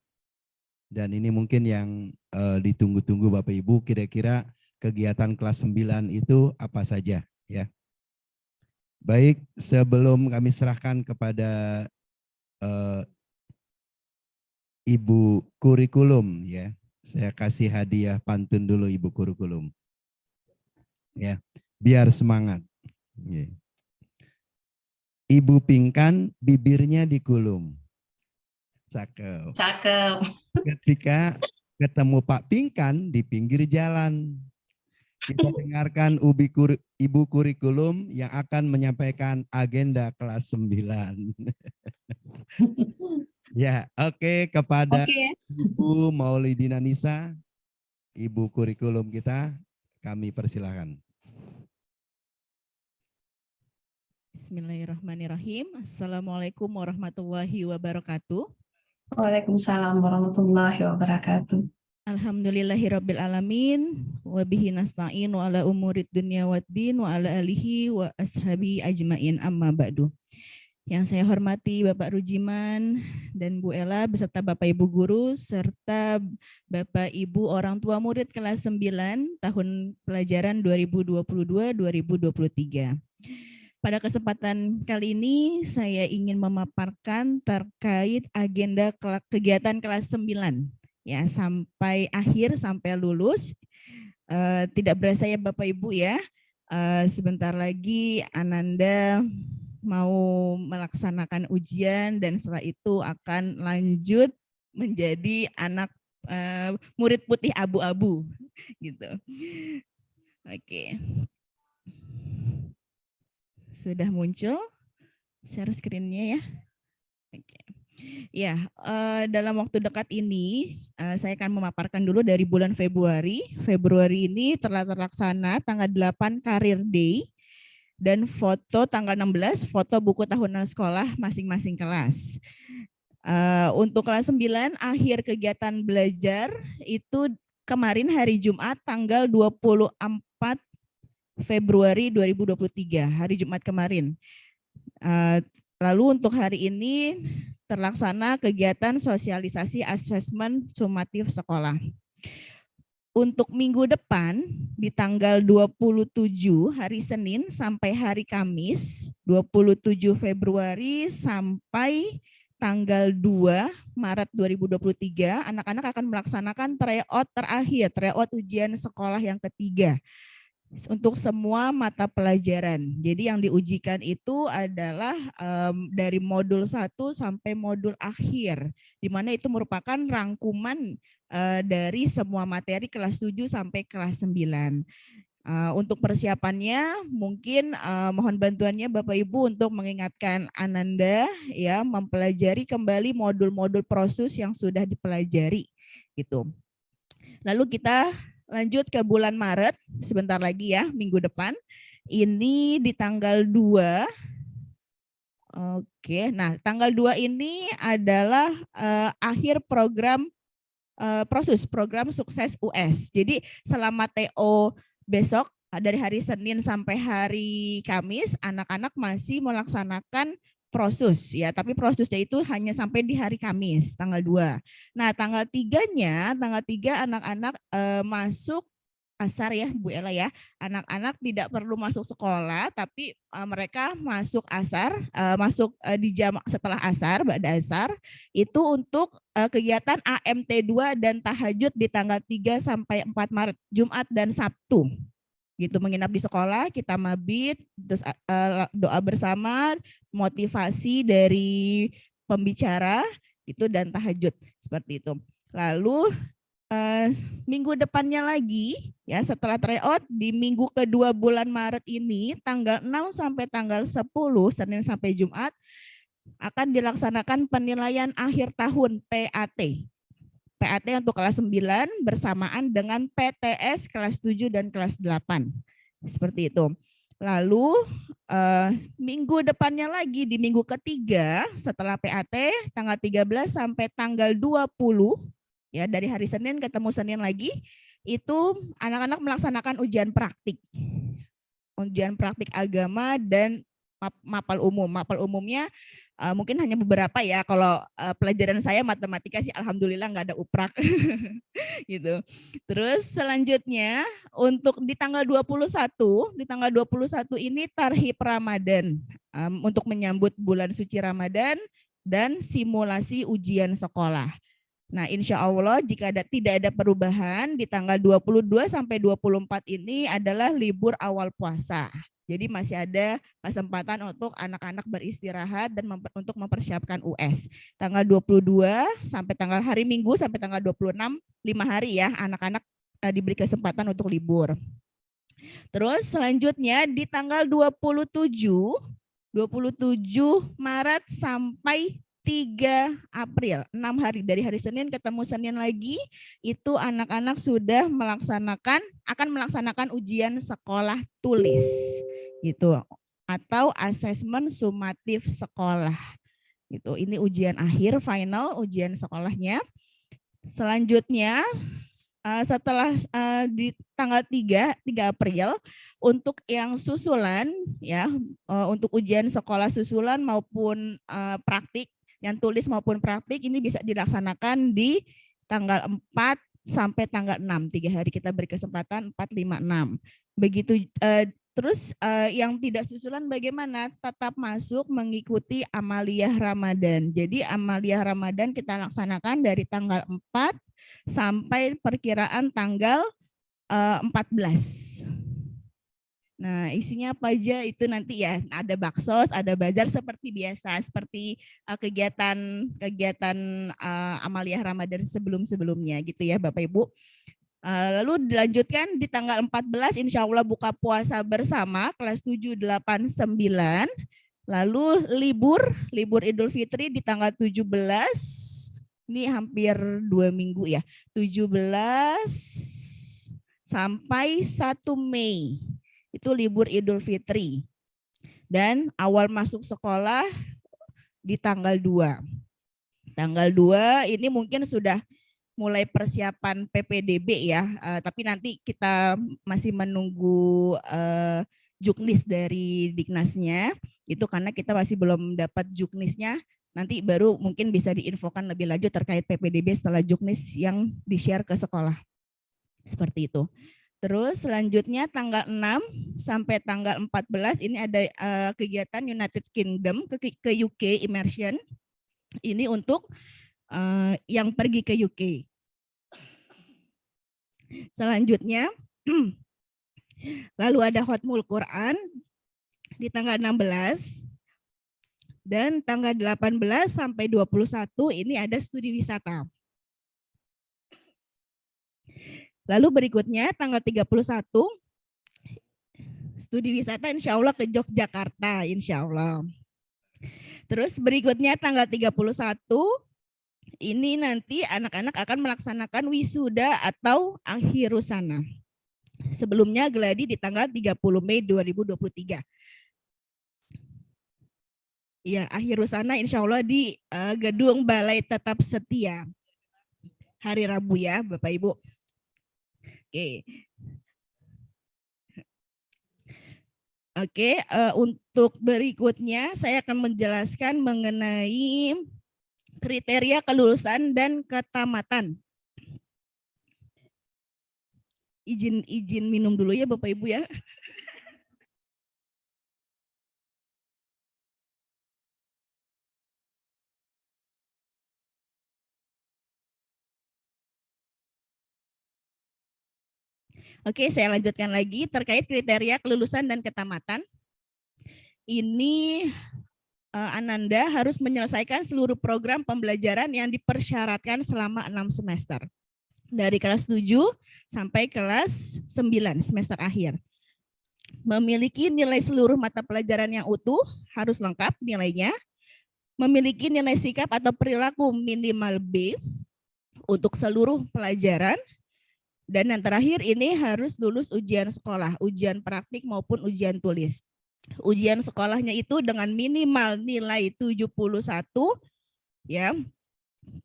dan ini mungkin yang ditunggu-tunggu Bapak Ibu, kira-kira kegiatan kelas 9 itu apa saja ya. Baik, sebelum kami serahkan kepada Ibu Kurikulum ya, saya kasih hadiah pantun dulu Ibu Kurikulum. Ya, biar semangat. Ya. Ibu Pingkan bibirnya dikulum. Cakep. Cakep. Ketika ketemu Pak Pingkan di pinggir jalan. Kita dengarkan Ibu Kurikulum yang akan menyampaikan agenda kelas 9. Ya, oke, kepada Ibu Maulidina Nisa, Ibu Kurikulum kita, kami persilahkan. Bismillahirrahmanirrahim. Assalamualaikum warahmatullahi wabarakatuh. Waalaikumsalam warahmatullahi wabarakatuh. Alhamdulillahirabbil alamin wa bihi nasta'in wa ala umurid dunya waddin wa ala alihi wa ashabi ajmain, amma ba'du. Yang saya hormati Bapak Rujiman dan Bu Ella beserta Bapak Ibu guru serta Bapak Ibu orang tua murid kelas 9 tahun pelajaran 2022-2023. Pada kesempatan kali ini saya ingin memaparkan terkait agenda kegiatan kelas 9 ya, sampai akhir, sampai lulus Tidak berasa ya Bapak Ibu ya, sebentar lagi Ananda mau melaksanakan ujian dan setelah itu akan lanjut menjadi anak murid putih abu-abu gitu. Oke. Sudah muncul share screen-nya ya. Oke. Ya, dalam waktu dekat ini saya akan memaparkan dulu dari bulan Februari. Februari ini telah terlaksana tanggal 8 Career Day dan foto tanggal 16 foto buku tahunan sekolah masing-masing kelas. Untuk kelas 9 akhir kegiatan belajar itu kemarin hari Jumat tanggal 24 Februari 2023, hari Jumat kemarin. Lalu untuk hari ini terlaksana kegiatan sosialisasi asesmen sumatif sekolah. Untuk minggu depan di tanggal 27 hari Senin sampai hari Kamis 27 Februari sampai tanggal 2 Maret 2023 anak-anak akan melaksanakan tryout terakhir, tryout ujian sekolah yang ketiga untuk semua mata pelajaran. Jadi yang diujikan itu adalah dari modul 1 sampai modul akhir, di mana itu merupakan rangkuman dari semua materi kelas 7 sampai kelas 9. Untuk persiapannya mungkin mohon bantuannya Bapak Ibu untuk mengingatkan Ananda ya mempelajari kembali modul-modul prosus yang sudah dipelajari gitu. Lalu kita lanjut ke bulan Maret, sebentar lagi ya, minggu depan. Ini di tanggal 2. Oke, nah tanggal 2 ini adalah akhir program program sukses US. Jadi selama TO besok dari hari Senin sampai hari Kamis, anak-anak masih melaksanakan prosus ya, tapi prosusnya itu hanya sampai di hari Kamis tanggal 2. Nah, tanggal 3-nya, tanggal 3 anak-anak masuk asar ya Bu Ella ya. Anak-anak tidak perlu masuk sekolah tapi mereka masuk asar, masuk di jam setelah asar, ba'da asar itu untuk kegiatan AMT2 dan tahajud di tanggal 3 sampai 4 Maret, Jumat dan Sabtu. Gitu, menginap di sekolah, kita mabit, terus doa bersama, motivasi dari pembicara itu dan tahajud seperti itu. Lalu minggu depannya lagi ya setelah tryout di minggu kedua bulan Maret ini tanggal 6 sampai tanggal 10 Senin sampai Jumat akan dilaksanakan penilaian akhir tahun PAT. PAT untuk kelas 9 bersamaan dengan PTS kelas 7 dan kelas 8. Seperti itu. Lalu minggu depannya lagi di minggu ketiga setelah PAT tanggal 13 sampai tanggal 20 ya dari hari Senin ketemu Senin lagi itu anak-anak melaksanakan ujian praktik. Ujian praktik agama dan mapal umum. Mapal umumnya mungkin hanya beberapa ya. Kalau pelajaran saya matematika sih alhamdulillah nggak ada uprak gitu. Terus selanjutnya untuk di tanggal 21 ini Tarhib Ramadan untuk menyambut bulan suci Ramadan dan simulasi ujian sekolah. Nah, insya Allah jika tidak ada perubahan di tanggal 22 sampai 24 ini adalah libur awal puasa. Jadi masih ada kesempatan untuk anak-anak beristirahat dan untuk mempersiapkan US. Tanggal 22 sampai tanggal hari Minggu sampai tanggal 26, 5 hari ya anak-anak diberi kesempatan untuk libur. Terus selanjutnya di tanggal 27 Maret sampai 3 April, 6 hari dari hari Senin ketemu Senin lagi, itu anak-anak sudah akan melaksanakan ujian sekolah tulis gitu atau asesmen sumatif sekolah. Gitu. Ini ujian akhir final ujian sekolahnya. Selanjutnya setelah di tanggal 3 April untuk yang susulan ya untuk ujian sekolah susulan maupun praktik yang tulis maupun praktik ini bisa dilaksanakan di tanggal 4 sampai tanggal 6. 3 hari kita beri kesempatan 4, 5, 6. Begitu terus yang tidak susulan bagaimana? Tetap masuk mengikuti amaliyah Ramadan. Jadi amaliyah Ramadan kita laksanakan dari tanggal 4 sampai perkiraan tanggal 14. Nah, isinya apa aja itu nanti ya, ada baksos, ada bazar seperti biasa, seperti kegiatan Amaliyah Ramadan sebelum-sebelumnya gitu ya Bapak Ibu. Lalu dilanjutkan di tanggal 14 insya Allah buka puasa bersama kelas 7, 8, 9. Lalu libur Idul Fitri di tanggal 17, ini hampir 2 minggu ya, 17 sampai 1 Mei. Itu libur Idul Fitri. Dan awal masuk sekolah di tanggal 2. Tanggal 2 ini mungkin sudah mulai persiapan PPDB ya, tapi nanti kita masih menunggu juknis dari Diknasnya, itu karena kita masih belum dapat juknisnya, nanti baru mungkin bisa diinfokan lebih lanjut terkait PPDB setelah juknis yang di-share ke sekolah. Seperti itu. Terus selanjutnya tanggal 6 sampai tanggal 14 ini ada kegiatan United Kingdom ke UK Immersion. Ini untuk yang pergi ke UK. Selanjutnya lalu ada Khotmul Quran di tanggal 16 dan tanggal 18 sampai 21 ini ada studi wisata. Lalu berikutnya tanggal 31 studi wisata insya Allah ke Yogyakarta insya Allah. Terus berikutnya tanggal 31 ini nanti anak-anak akan melaksanakan wisuda atau akhirusana. Sebelumnya geladi di tanggal 30 Mei 2023. Ya, akhirusana insya Allah di Gedung Balai Tetap Setia. Hari Rabu ya Bapak Ibu. Oke, untuk berikutnya saya akan menjelaskan mengenai kriteria kelulusan dan ketamatan. Izin minum dulu ya Bapak Ibu ya. Oke, saya lanjutkan lagi terkait kriteria kelulusan dan ketamatan. Ini Ananda harus menyelesaikan seluruh program pembelajaran yang dipersyaratkan selama 6 semester. Dari kelas 7 sampai kelas 9 semester akhir. Memiliki nilai seluruh mata pelajaran yang utuh, harus lengkap nilainya. Memiliki nilai sikap atau perilaku minimal B untuk seluruh pelajaran. Dan yang terakhir ini harus lulus ujian sekolah, ujian praktik maupun ujian tulis. Ujian sekolahnya itu dengan minimal nilai 71 ya.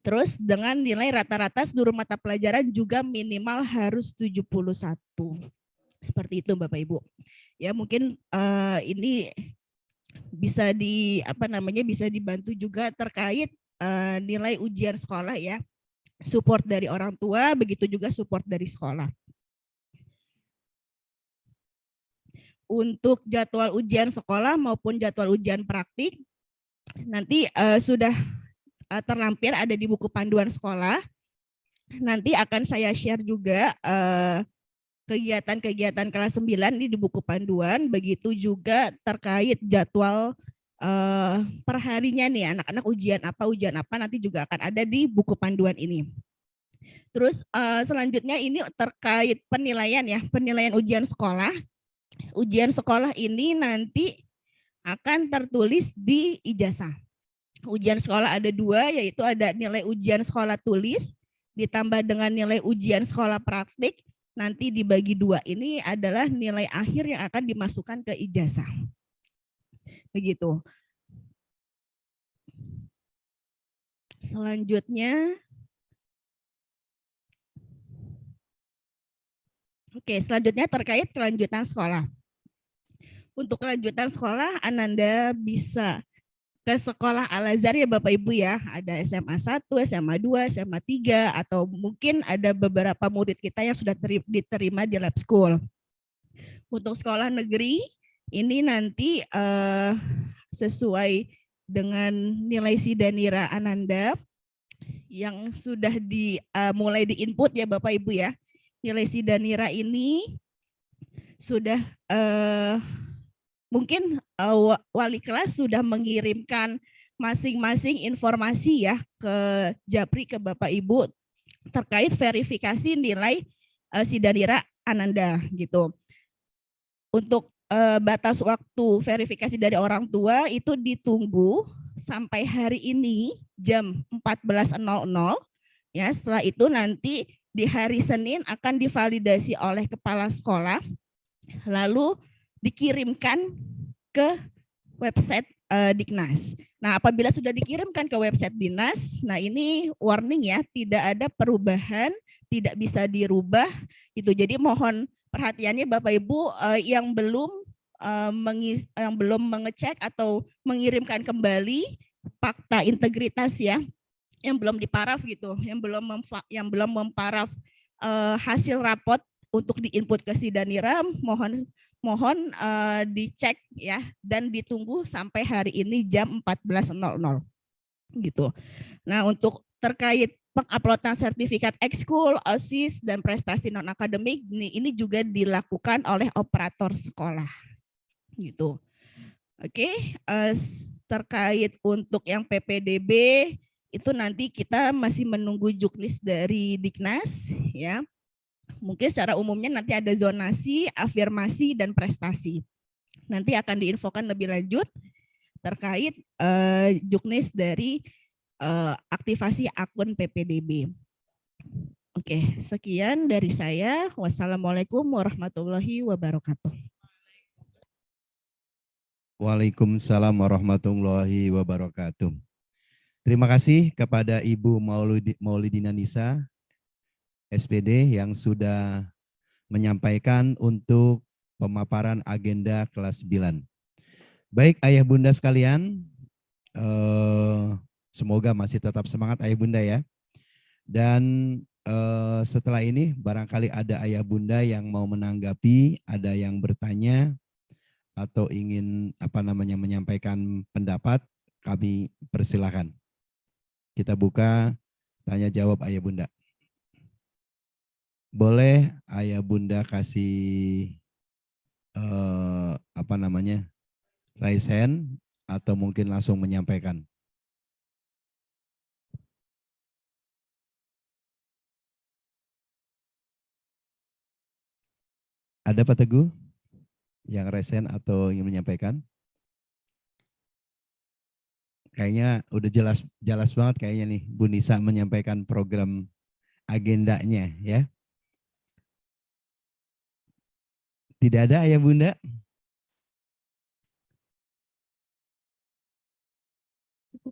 Terus dengan nilai rata-rata seluruh mata pelajaran juga minimal harus 71. Seperti itu Bapak Ibu. Ya mungkin ini bisa bisa dibantu juga terkait nilai ujian sekolah ya. Support dari orang tua, begitu juga support dari sekolah. Untuk jadwal ujian sekolah maupun jadwal ujian praktik, nanti sudah terlampir ada di buku panduan sekolah. Nanti akan saya share juga kegiatan-kegiatan kelas 9 ini di buku panduan, begitu juga terkait jadwal perharinya nih anak-anak ujian apa nanti juga akan ada di buku panduan ini. Terus selanjutnya ini terkait penilaian ya, penilaian ujian sekolah. Ujian sekolah ini nanti akan tertulis di ijazah. Ujian sekolah ada 2, yaitu ada nilai ujian sekolah tulis ditambah dengan nilai ujian sekolah praktik, nanti dibagi 2. Ini adalah nilai akhir yang akan dimasukkan ke ijazah. Begitu. Selanjutnya, selanjutnya terkait kelanjutan sekolah. Untuk kelanjutan sekolah, Ananda bisa ke sekolah Al-Azhar ya Bapak Ibu ya. Ada SMA 1, SMA 2, SMA 3, atau mungkin ada beberapa murid kita yang sudah diterima di lab school. Untuk sekolah negeri, ini nanti sesuai dengan nilai Sidanira Ananda yang sudah mulai di input ya Bapak Ibu ya. nilai Sidanira ini sudah mungkin wali kelas sudah mengirimkan masing-masing informasi ya ke Japri, ke Bapak Ibu terkait verifikasi nilai Sidanira Ananda gitu. Untuk batas waktu verifikasi dari orang tua itu ditunggu sampai hari ini jam 14.00 ya. Setelah itu nanti di hari Senin akan divalidasi oleh kepala sekolah lalu dikirimkan ke website Diknas. Nah, apabila sudah dikirimkan ke website Dinas, nah ini warning ya, tidak ada perubahan, tidak bisa dirubah itu. Jadi mohon perhatiannya Bapak Ibu yang belum mengecek atau mengirimkan kembali fakta integritas ya, yang belum diparaf gitu, yang belum memparaf hasil rapot untuk diinput ke Sidanira, mohon dicek ya dan ditunggu sampai hari ini jam 14.00 gitu. Nah, untuk terkait penguploadan sertifikat ekskul, OSIS dan prestasi non akademik ini juga dilakukan oleh operator sekolah gitu. Oke, terkait untuk yang PPDB itu nanti kita masih menunggu juknis dari Diknas ya. Mungkin secara umumnya nanti ada zonasi, afirmasi, dan prestasi. Nanti akan diinfokan lebih lanjut terkait juknis dari aktivasi akun PPDB. Oke, sekian dari saya. Wassalamualaikum warahmatullahi wabarakatuh. Waalaikumsalam warahmatullahi wabarakatuh. Terima kasih kepada Ibu Maulidina Nisa, SPD yang sudah menyampaikan untuk pemaparan agenda kelas 9. Baik ayah bunda sekalian, semoga masih tetap semangat ayah bunda ya. Dan setelah ini barangkali ada ayah bunda yang mau menanggapi, ada yang bertanya atau ingin menyampaikan pendapat, kami persilakan. Kita buka tanya jawab ayah bunda. Boleh ayah bunda kasih raise hand atau mungkin langsung menyampaikan. Ada Pak Teguh yang raise hand atau ingin menyampaikan? Kayaknya udah jelas banget kayaknya nih Bu Nisa menyampaikan program agendanya ya. Tidak ada ayah bunda?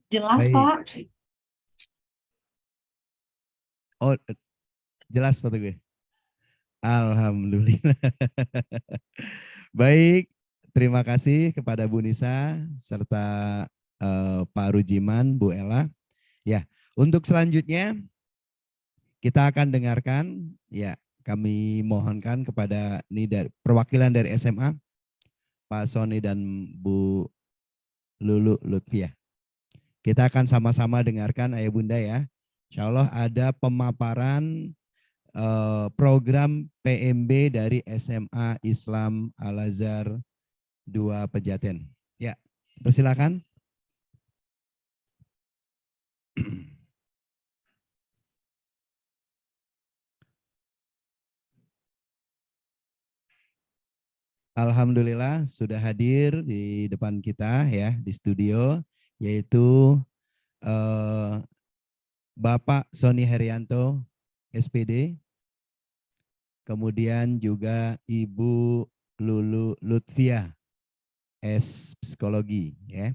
Jelas Baik. Pak. Oh, jelas Pak Teguh. Alhamdulillah. Baik, terima kasih kepada Bu Nisa serta Pak Rujiman, Bu Ella. Ya, untuk selanjutnya kita akan dengarkan ya. Kami mohonkan kepada dari perwakilan dari SMA, Pak Sony dan Bu Lulu Lutfiah. Kita akan sama-sama dengarkan ayah bunda ya. Insya Allah ada pemaparan program PMB dari SMA Islam Al-Azhar 2 Pejaten. Ya, persilakan. Alhamdulillah sudah hadir di depan kita ya di studio, yaitu Bapak Sony Herianto SPD, kemudian juga Ibu Lulu Lutfiah S Psikologi ya.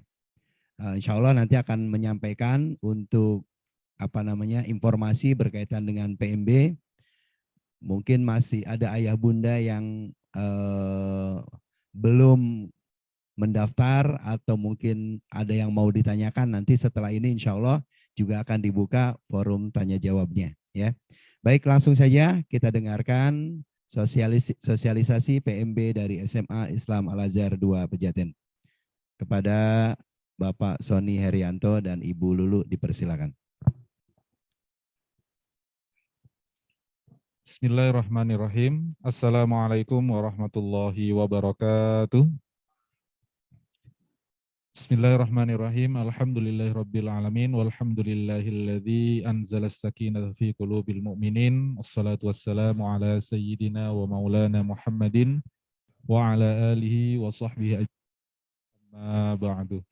Insya Allah nanti akan menyampaikan untuk informasi berkaitan dengan PMB. Mungkin masih ada ayah bunda yang belum mendaftar atau mungkin ada yang mau ditanyakan, nanti setelah ini insya Allah juga akan dibuka forum tanya jawabnya ya. Baik, langsung saja kita dengarkan sosialisasi PMB dari SMA Islam Al-Azhar 2 Pejaten. Kepada Bapak Sony Herianto dan Ibu Lulu dipersilakan. Bismillahirrahmanirrahim. Assalamualaikum warahmatullahi wabarakatuh. Bismillahirrahmanirrahim. Alhamdulillahirabbil alamin walhamdulillahilladzi anzala as-sakinata fi qulubil mu'minin. Wassalatu wassalamu ala sayyidina wa maulana Muhammadin wa ala alihi wa sahbihi ajma'in. Amma ba'du.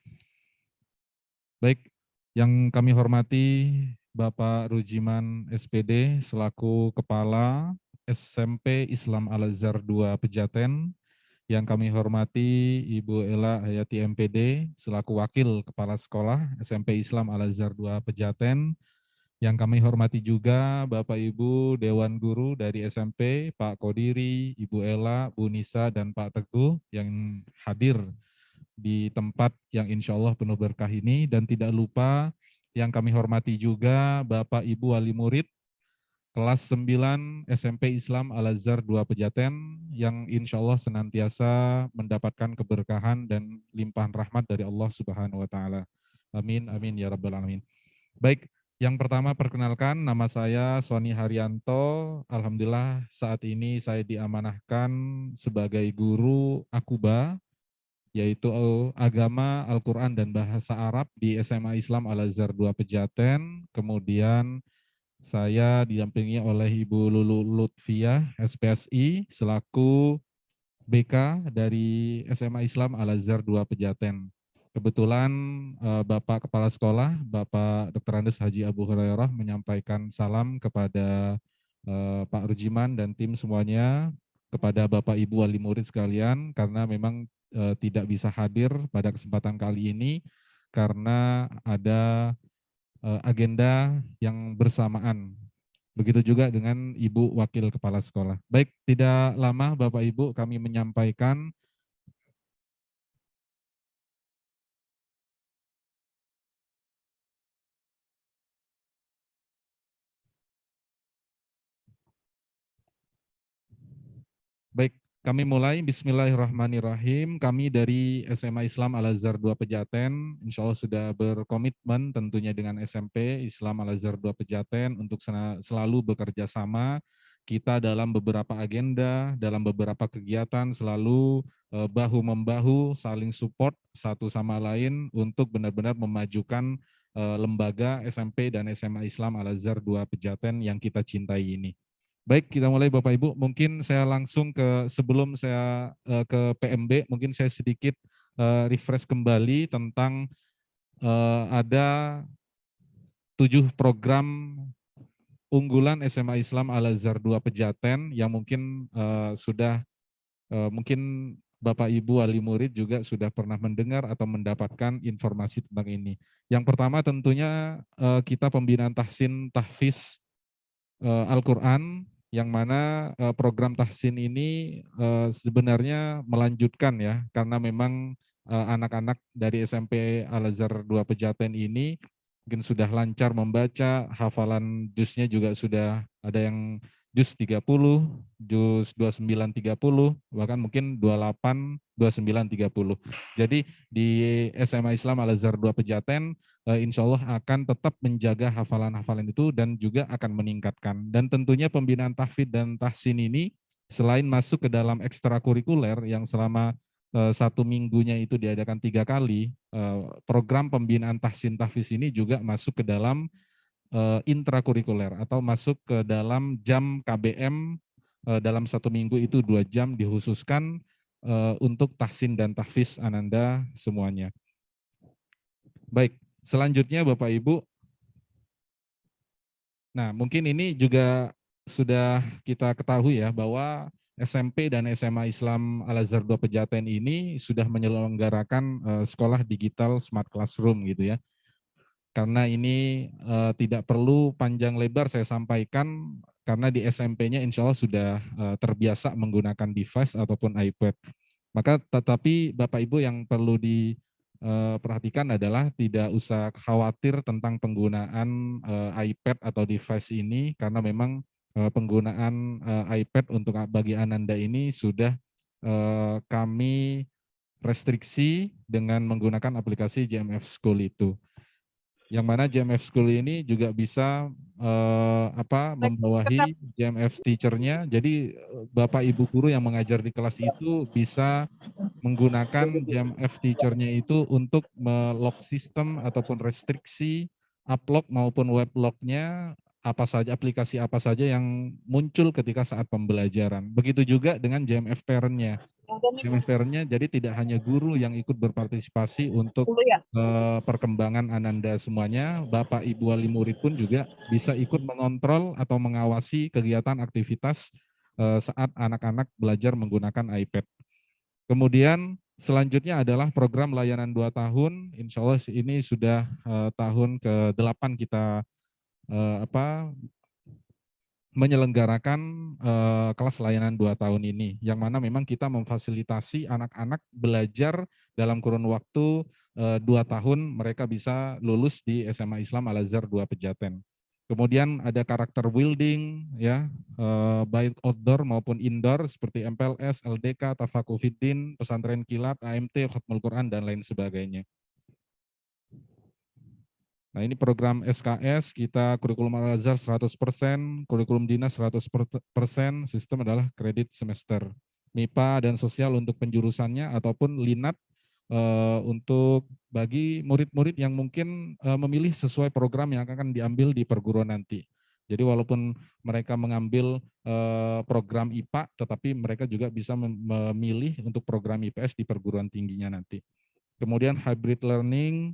Baik, yang kami hormati Bapak Rujiman SPD selaku Kepala SMP Islam Al-Azhar 2 Pejaten, yang kami hormati Ibu Ela Hayati MPD selaku Wakil Kepala Sekolah SMP Islam Al-Azhar 2 Pejaten, yang kami hormati juga Bapak Ibu Dewan Guru dari SMP, Pak Kodiri, Ibu Ela, Bu Nisa, dan Pak Teguh yang hadir di tempat yang insya Allah penuh berkah ini, dan tidak lupa yang kami hormati juga Bapak Ibu Wali Murid kelas 9 SMP Islam Al-Azhar 2 Pejaten yang insya Allah senantiasa mendapatkan keberkahan dan limpahan rahmat dari Allah Subhanahu wa Ta'ala. Amin, amin ya Rabbal Alamin. Baik, yang pertama perkenalkan, nama saya Sony Haryanto. Alhamdulillah saat ini saya diamanahkan sebagai guru Akuba, yaitu agama, Al-Quran, dan bahasa Arab di SMA Islam Al-Azhar 2 Pejaten. Kemudian saya didampingi oleh Ibu Lulu Lutfiah, SPSI, selaku BK dari SMA Islam Al-Azhar 2 Pejaten. Kebetulan Bapak Kepala Sekolah, Bapak Dr. Andes Haji Abu Hurairah menyampaikan salam kepada Pak Rujiman dan tim semuanya, kepada Bapak Ibu Wali Murid sekalian, karena memang tidak bisa hadir pada kesempatan kali ini karena ada agenda yang bersamaan. Begitu juga dengan Ibu Wakil Kepala Sekolah. Baik, tidak lama Bapak Ibu kami menyampaikan baik, kami mulai. Bismillahirrahmanirrahim. Kami dari SMA Islam Al-Azhar 2 Pejaten, insya Allah sudah berkomitmen tentunya dengan SMP Islam Al-Azhar 2 Pejaten untuk selalu bekerja sama. Kita dalam beberapa agenda, dalam beberapa kegiatan selalu bahu-membahu, saling support satu sama lain untuk benar-benar memajukan lembaga SMP dan SMA Islam Al-Azhar 2 Pejaten yang kita cintai ini. Baik, kita mulai Bapak Ibu. Mungkin saya langsung sebelum saya ke PMB, mungkin saya sedikit refresh kembali tentang ada 7 program unggulan SMA Islam Al-Azhar 2 Pejaten yang mungkin sudah mungkin Bapak Ibu Wali Murid juga sudah pernah mendengar atau mendapatkan informasi tentang ini. Yang pertama tentunya kita pembinaan tahsin tahfiz Al-Quran, yang mana program tahsin ini sebenarnya melanjutkan ya, karena memang anak-anak dari SMP Al-Azhar 2 Pejaten ini mungkin sudah lancar membaca, hafalan juznya juga sudah ada yang juz 30, juz 29, 30, bahkan mungkin 28, 29, 30. Jadi di SMA Islam Al-Azhar 2 Pejaten insya Allah akan tetap menjaga hafalan-hafalan itu dan juga akan meningkatkan. Dan tentunya pembinaan tahfidz dan tahsin ini selain masuk ke dalam ekstrakurikuler yang selama 1 minggunya itu diadakan 3 kali, program pembinaan tahsin tahfiz ini juga masuk ke dalam intrakurikuler atau masuk ke dalam jam KBM dalam 1 minggu itu 2 jam dikhususkan untuk tahsin dan tahfiz Ananda semuanya. Baik. Selanjutnya Bapak Ibu, nah mungkin ini juga sudah kita ketahui ya bahwa SMP dan SMA Islam Al-Azhar 2 Pejaten ini sudah menyelenggarakan sekolah digital smart classroom gitu ya. Karena ini tidak perlu panjang lebar saya sampaikan, karena di SMP-nya insya Allah sudah terbiasa menggunakan device ataupun iPad. Maka tetapi Bapak Ibu yang perlu perhatikan adalah tidak usah khawatir tentang penggunaan iPad atau device ini, karena memang penggunaan iPad untuk bagi Ananda ini sudah kami restriksi dengan menggunakan aplikasi JMF School itu. Yang mana JMF School ini juga bisa membawahi JMF teacher-nya. Jadi Bapak Ibu guru yang mengajar di kelas itu bisa menggunakan JMF teacher-nya itu untuk melog sistem ataupun restriksi upload maupun weblognya apa saja, aplikasi apa saja yang muncul ketika saat pembelajaran. Begitu juga dengan JMF parent-nya. JMF parent-nya jadi tidak hanya guru yang ikut berpartisipasi untuk perkembangan Ananda semuanya, Bapak Ibu wali murid pun juga bisa ikut mengontrol atau mengawasi kegiatan aktivitas saat anak-anak belajar menggunakan iPad. Kemudian selanjutnya adalah program layanan 2 tahun. Insya Allah ini sudah tahun ke-8 kita menyelenggarakan kelas layanan 2 tahun ini, yang mana memang kita memfasilitasi anak-anak belajar dalam kurun waktu 2 tahun mereka bisa lulus di SMA Islam Al-Azhar 2 Pejaten. Kemudian ada karakter building, ya, baik outdoor maupun indoor seperti MPLS, LDK, Tafakufiddin, Pesantren Kilat, AMT, Khatmul Quran, dan lain sebagainya. Nah, ini program SKS, kita kurikulum Al-Azhar 100%, kurikulum dinas 100%, sistem adalah kredit semester. MIPA dan sosial untuk penjurusannya, ataupun LINAT untuk bagi murid-murid yang mungkin memilih sesuai program yang akan diambil di perguruan nanti. Jadi walaupun mereka mengambil program IPA, tetapi mereka juga bisa memilih untuk program IPS di perguruan tingginya nanti. Kemudian hybrid learning,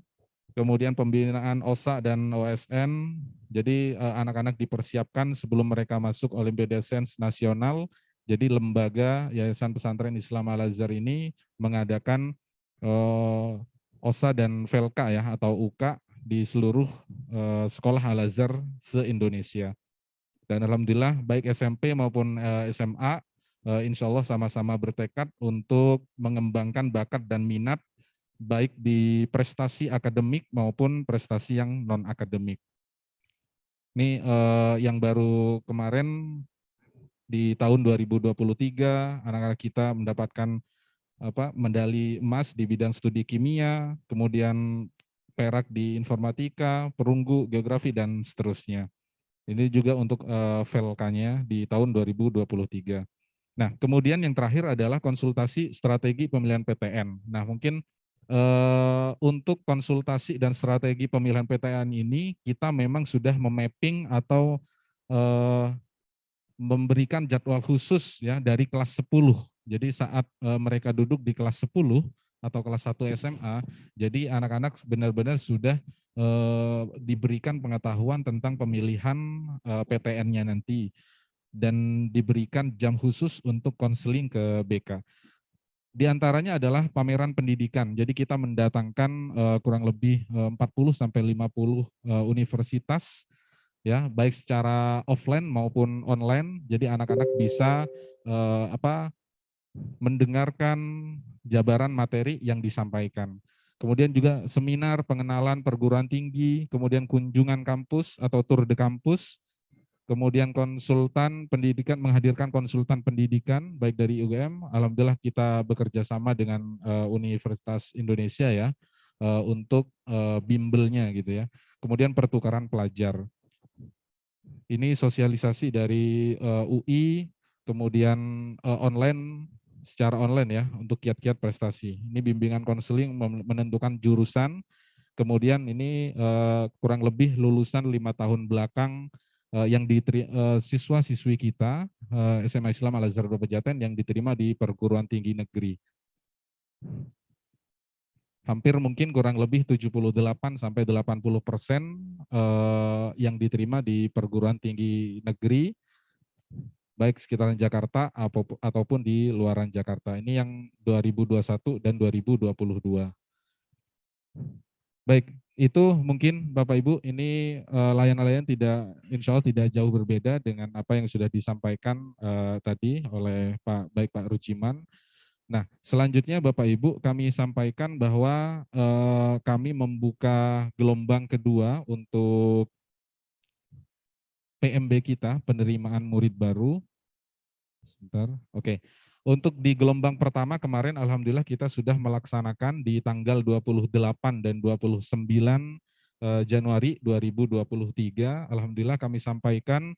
kemudian pembinaan OSA dan OSN, jadi anak-anak dipersiapkan sebelum mereka masuk Olimpiade Sains Nasional. Jadi lembaga Yayasan Pesantren Islam Al-Azhar ini mengadakan OSA dan VELKA, ya, atau UK di seluruh sekolah Al-Azhar se-Indonesia. Dan alhamdulillah baik SMP maupun SMA insya Allah sama-sama bertekad untuk mengembangkan bakat dan minat baik di prestasi akademik maupun prestasi yang non-akademik. Ini yang baru kemarin di tahun 2023 anak-anak kita mendapatkan medali emas di bidang studi kimia, kemudian perak di informatika, perunggu, geografi, dan seterusnya. Ini juga untuk VELKA-nya di tahun 2023. Nah, kemudian yang terakhir adalah konsultasi strategi pemilihan PTN. Nah, mungkin untuk konsultasi dan strategi pemilihan PTN ini kita memang sudah memapping atau memberikan jadwal khusus, ya, dari kelas 10. Jadi saat mereka duduk di kelas 10 atau kelas 1 SMA, jadi anak-anak benar-benar sudah diberikan pengetahuan tentang pemilihan PTN-nya nanti dan diberikan jam khusus untuk konseling ke BK. Di antaranya adalah pameran pendidikan. Jadi kita mendatangkan kurang lebih 40 sampai 50 universitas, ya, baik secara offline maupun online. Jadi anak-anak bisa mendengarkan jabaran materi yang disampaikan. Kemudian juga seminar pengenalan perguruan tinggi, kemudian kunjungan kampus atau tur de kampus, kemudian konsultan pendidikan, menghadirkan konsultan pendidikan baik dari UGM. Alhamdulillah kita bekerja sama dengan Universitas Indonesia, ya, untuk bimbelnya gitu, ya. Kemudian pertukaran pelajar. Ini sosialisasi dari UI, kemudian online, secara online, ya, untuk kiat-kiat prestasi. Ini bimbingan konseling menentukan jurusan, kemudian ini kurang lebih lulusan 5 tahun belakang yang siswa-siswi kita SMA Islam Al-Azhar 2 Pejaten yang diterima di perguruan tinggi negeri. Hampir mungkin kurang lebih 78 sampai 80% yang diterima di perguruan tinggi negeri, baik sekitaran Jakarta ataupun di luaran Jakarta. Ini yang 2021 dan 2022. Baik, itu mungkin Bapak Ibu, ini layanan-layanan insya Allah tidak jauh berbeda dengan apa yang sudah disampaikan tadi oleh baik Pak Rujiman. Nah, selanjutnya Bapak Ibu kami sampaikan bahwa kami membuka gelombang kedua untuk PMB kita, penerimaan murid baru. Sebentar, oke. Untuk di gelombang pertama kemarin alhamdulillah kita sudah melaksanakan di tanggal 28 dan 29 Januari 2023. Alhamdulillah kami sampaikan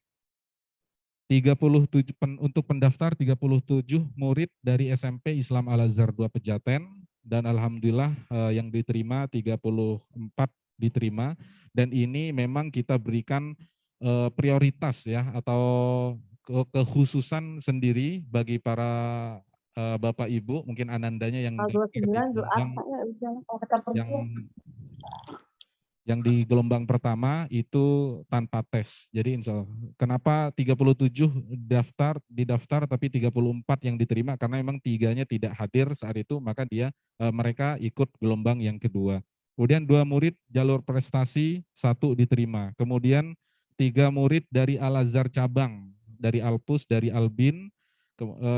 37 untuk pendaftar 37 murid dari SMP Islam Al-Azhar 2 Pejaten, dan alhamdulillah yang diterima 34 diterima, dan ini memang kita berikan prioritas ya, atau kekhususan sendiri bagi para Bapak Ibu, mungkin Anandanya yang yang di gelombang pertama itu tanpa tes. Jadi insya Allah, kenapa 37 didaftar tapi 34 yang diterima, karena memang 3-nya tidak hadir saat itu, maka mereka ikut gelombang yang kedua. Kemudian 2 murid jalur prestasi 1 diterima. Kemudian 3 murid dari Al-Azhar cabang, dari Alpus, dari Albin,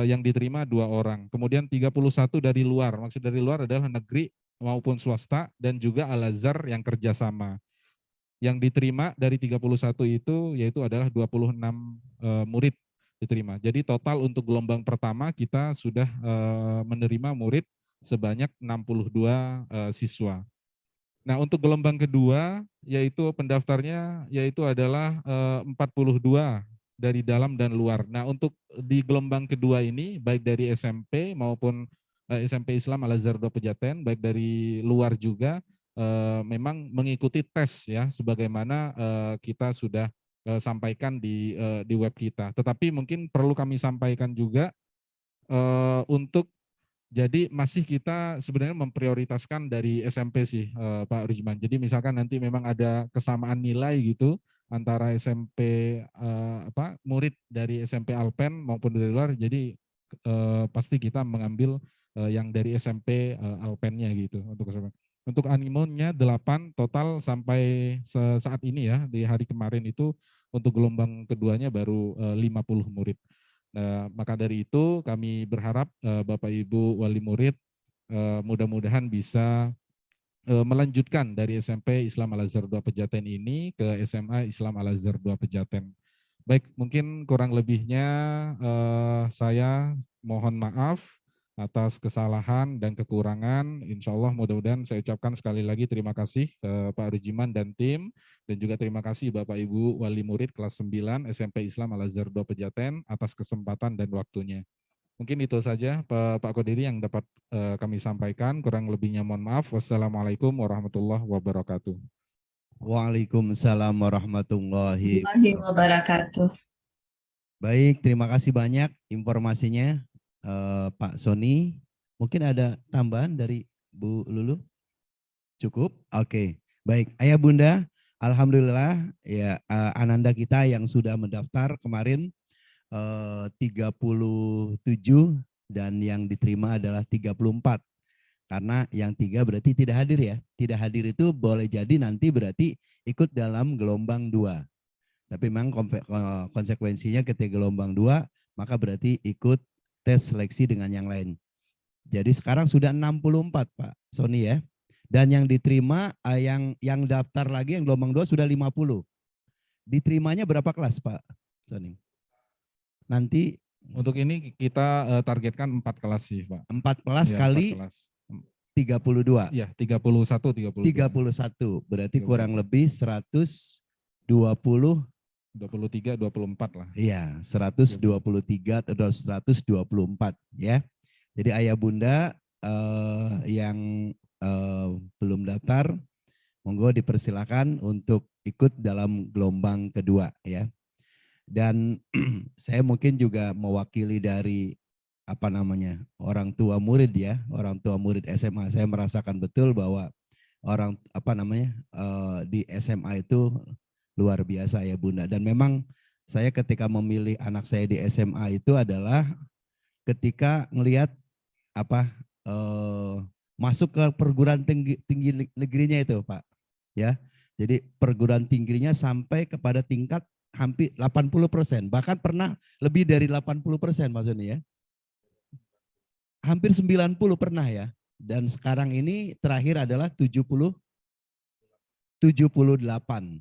yang diterima 2 orang. Kemudian 31 dari luar, maksud dari luar adalah negeri maupun swasta, dan juga Al-Azhar yang kerjasama. Yang diterima dari 31 itu yaitu adalah 26 murid diterima. Jadi total untuk gelombang pertama kita sudah menerima murid sebanyak 62 siswa. Nah, untuk gelombang kedua yaitu pendaftarnya yaitu adalah 42 dari dalam dan luar. Nah, untuk di gelombang kedua ini baik dari SMP maupun SMP Islam Al-Azhar 2 Pejaten, baik dari luar juga memang mengikuti tes ya, sebagaimana kita sudah sampaikan di web kita. Tetapi mungkin perlu kami sampaikan juga untuk jadi masih kita sebenarnya memprioritaskan dari SMP sih Pak Rizman. Jadi misalkan nanti memang ada kesamaan nilai gitu antara SMP murid dari SMP Alpen maupun dari luar, jadi pasti kita mengambil yang dari SMP Alpennya gitu untuk SMP. Untuk animonya 8 total sampai saat ini ya, di hari kemarin itu untuk gelombang keduanya baru 50 murid. Nah, maka dari itu kami berharap Bapak Ibu wali murid mudah-mudahan bisa melanjutkan dari SMP Islam Al-Azhar 2 Pejaten ini ke SMA Islam Al-Azhar 2 Pejaten. Baik, mungkin kurang lebihnya saya mohon maaf atas kesalahan dan kekurangan. Insya Allah mudah-mudahan saya ucapkan sekali lagi terima kasih ke Pak Rujiman dan tim, dan juga terima kasih Bapak Ibu wali murid kelas 9 SMP Islam Al-Azhar 2 Pejaten atas kesempatan dan waktunya. Mungkin itu saja Pak Qadiri yang dapat kami sampaikan, kurang lebihnya mohon maaf. Wassalamualaikum warahmatullahi wabarakatuh. Waalaikumsalam warahmatullahi wabarakatuh. Baik, terima kasih banyak informasinya Pak Sony. Mungkin ada tambahan dari Bu Lulu? Cukup? Oke. Baik, Ayah Bunda, alhamdulillah ya Ananda kita yang sudah mendaftar kemarin 37 dan yang diterima adalah 34. Karena yang 3 berarti tidak hadir ya. Tidak hadir itu boleh jadi nanti berarti ikut dalam gelombang 2. Tapi memang konsekuensinya ketika gelombang 2 maka berarti ikut tes seleksi dengan yang lain. Jadi sekarang sudah 64 Pak Sony ya. Dan yang diterima yang daftar lagi yang gelombang 2 sudah 50. Diterimanya berapa kelas Pak Sony? Nanti untuk ini kita targetkan 4 kelas sih Pak. 4 kelas ya, kali 4 kelas. 32. Iya, 31. 31. Berarti 32. Kurang lebih 120 23, 24 lah. Iya, 123 atau 124 ya. Jadi Ayah Bunda yang belum daftar, monggo dipersilakan untuk ikut dalam gelombang kedua ya. Dan saya mungkin juga mewakili dari orang tua murid ya, orang tua murid SMA. Saya merasakan betul bahwa di SMA itu luar biasa ya Bunda. Dan memang saya ketika memilih anak saya di SMA itu adalah ketika ngelihat masuk ke perguruan tinggi negerinya itu Pak. Ya. Jadi perguruan tingginya sampai kepada tingkat hampir 80%, bahkan pernah lebih dari 80% maksudnya ya. Hampir 90 pernah ya. Dan sekarang ini terakhir adalah 78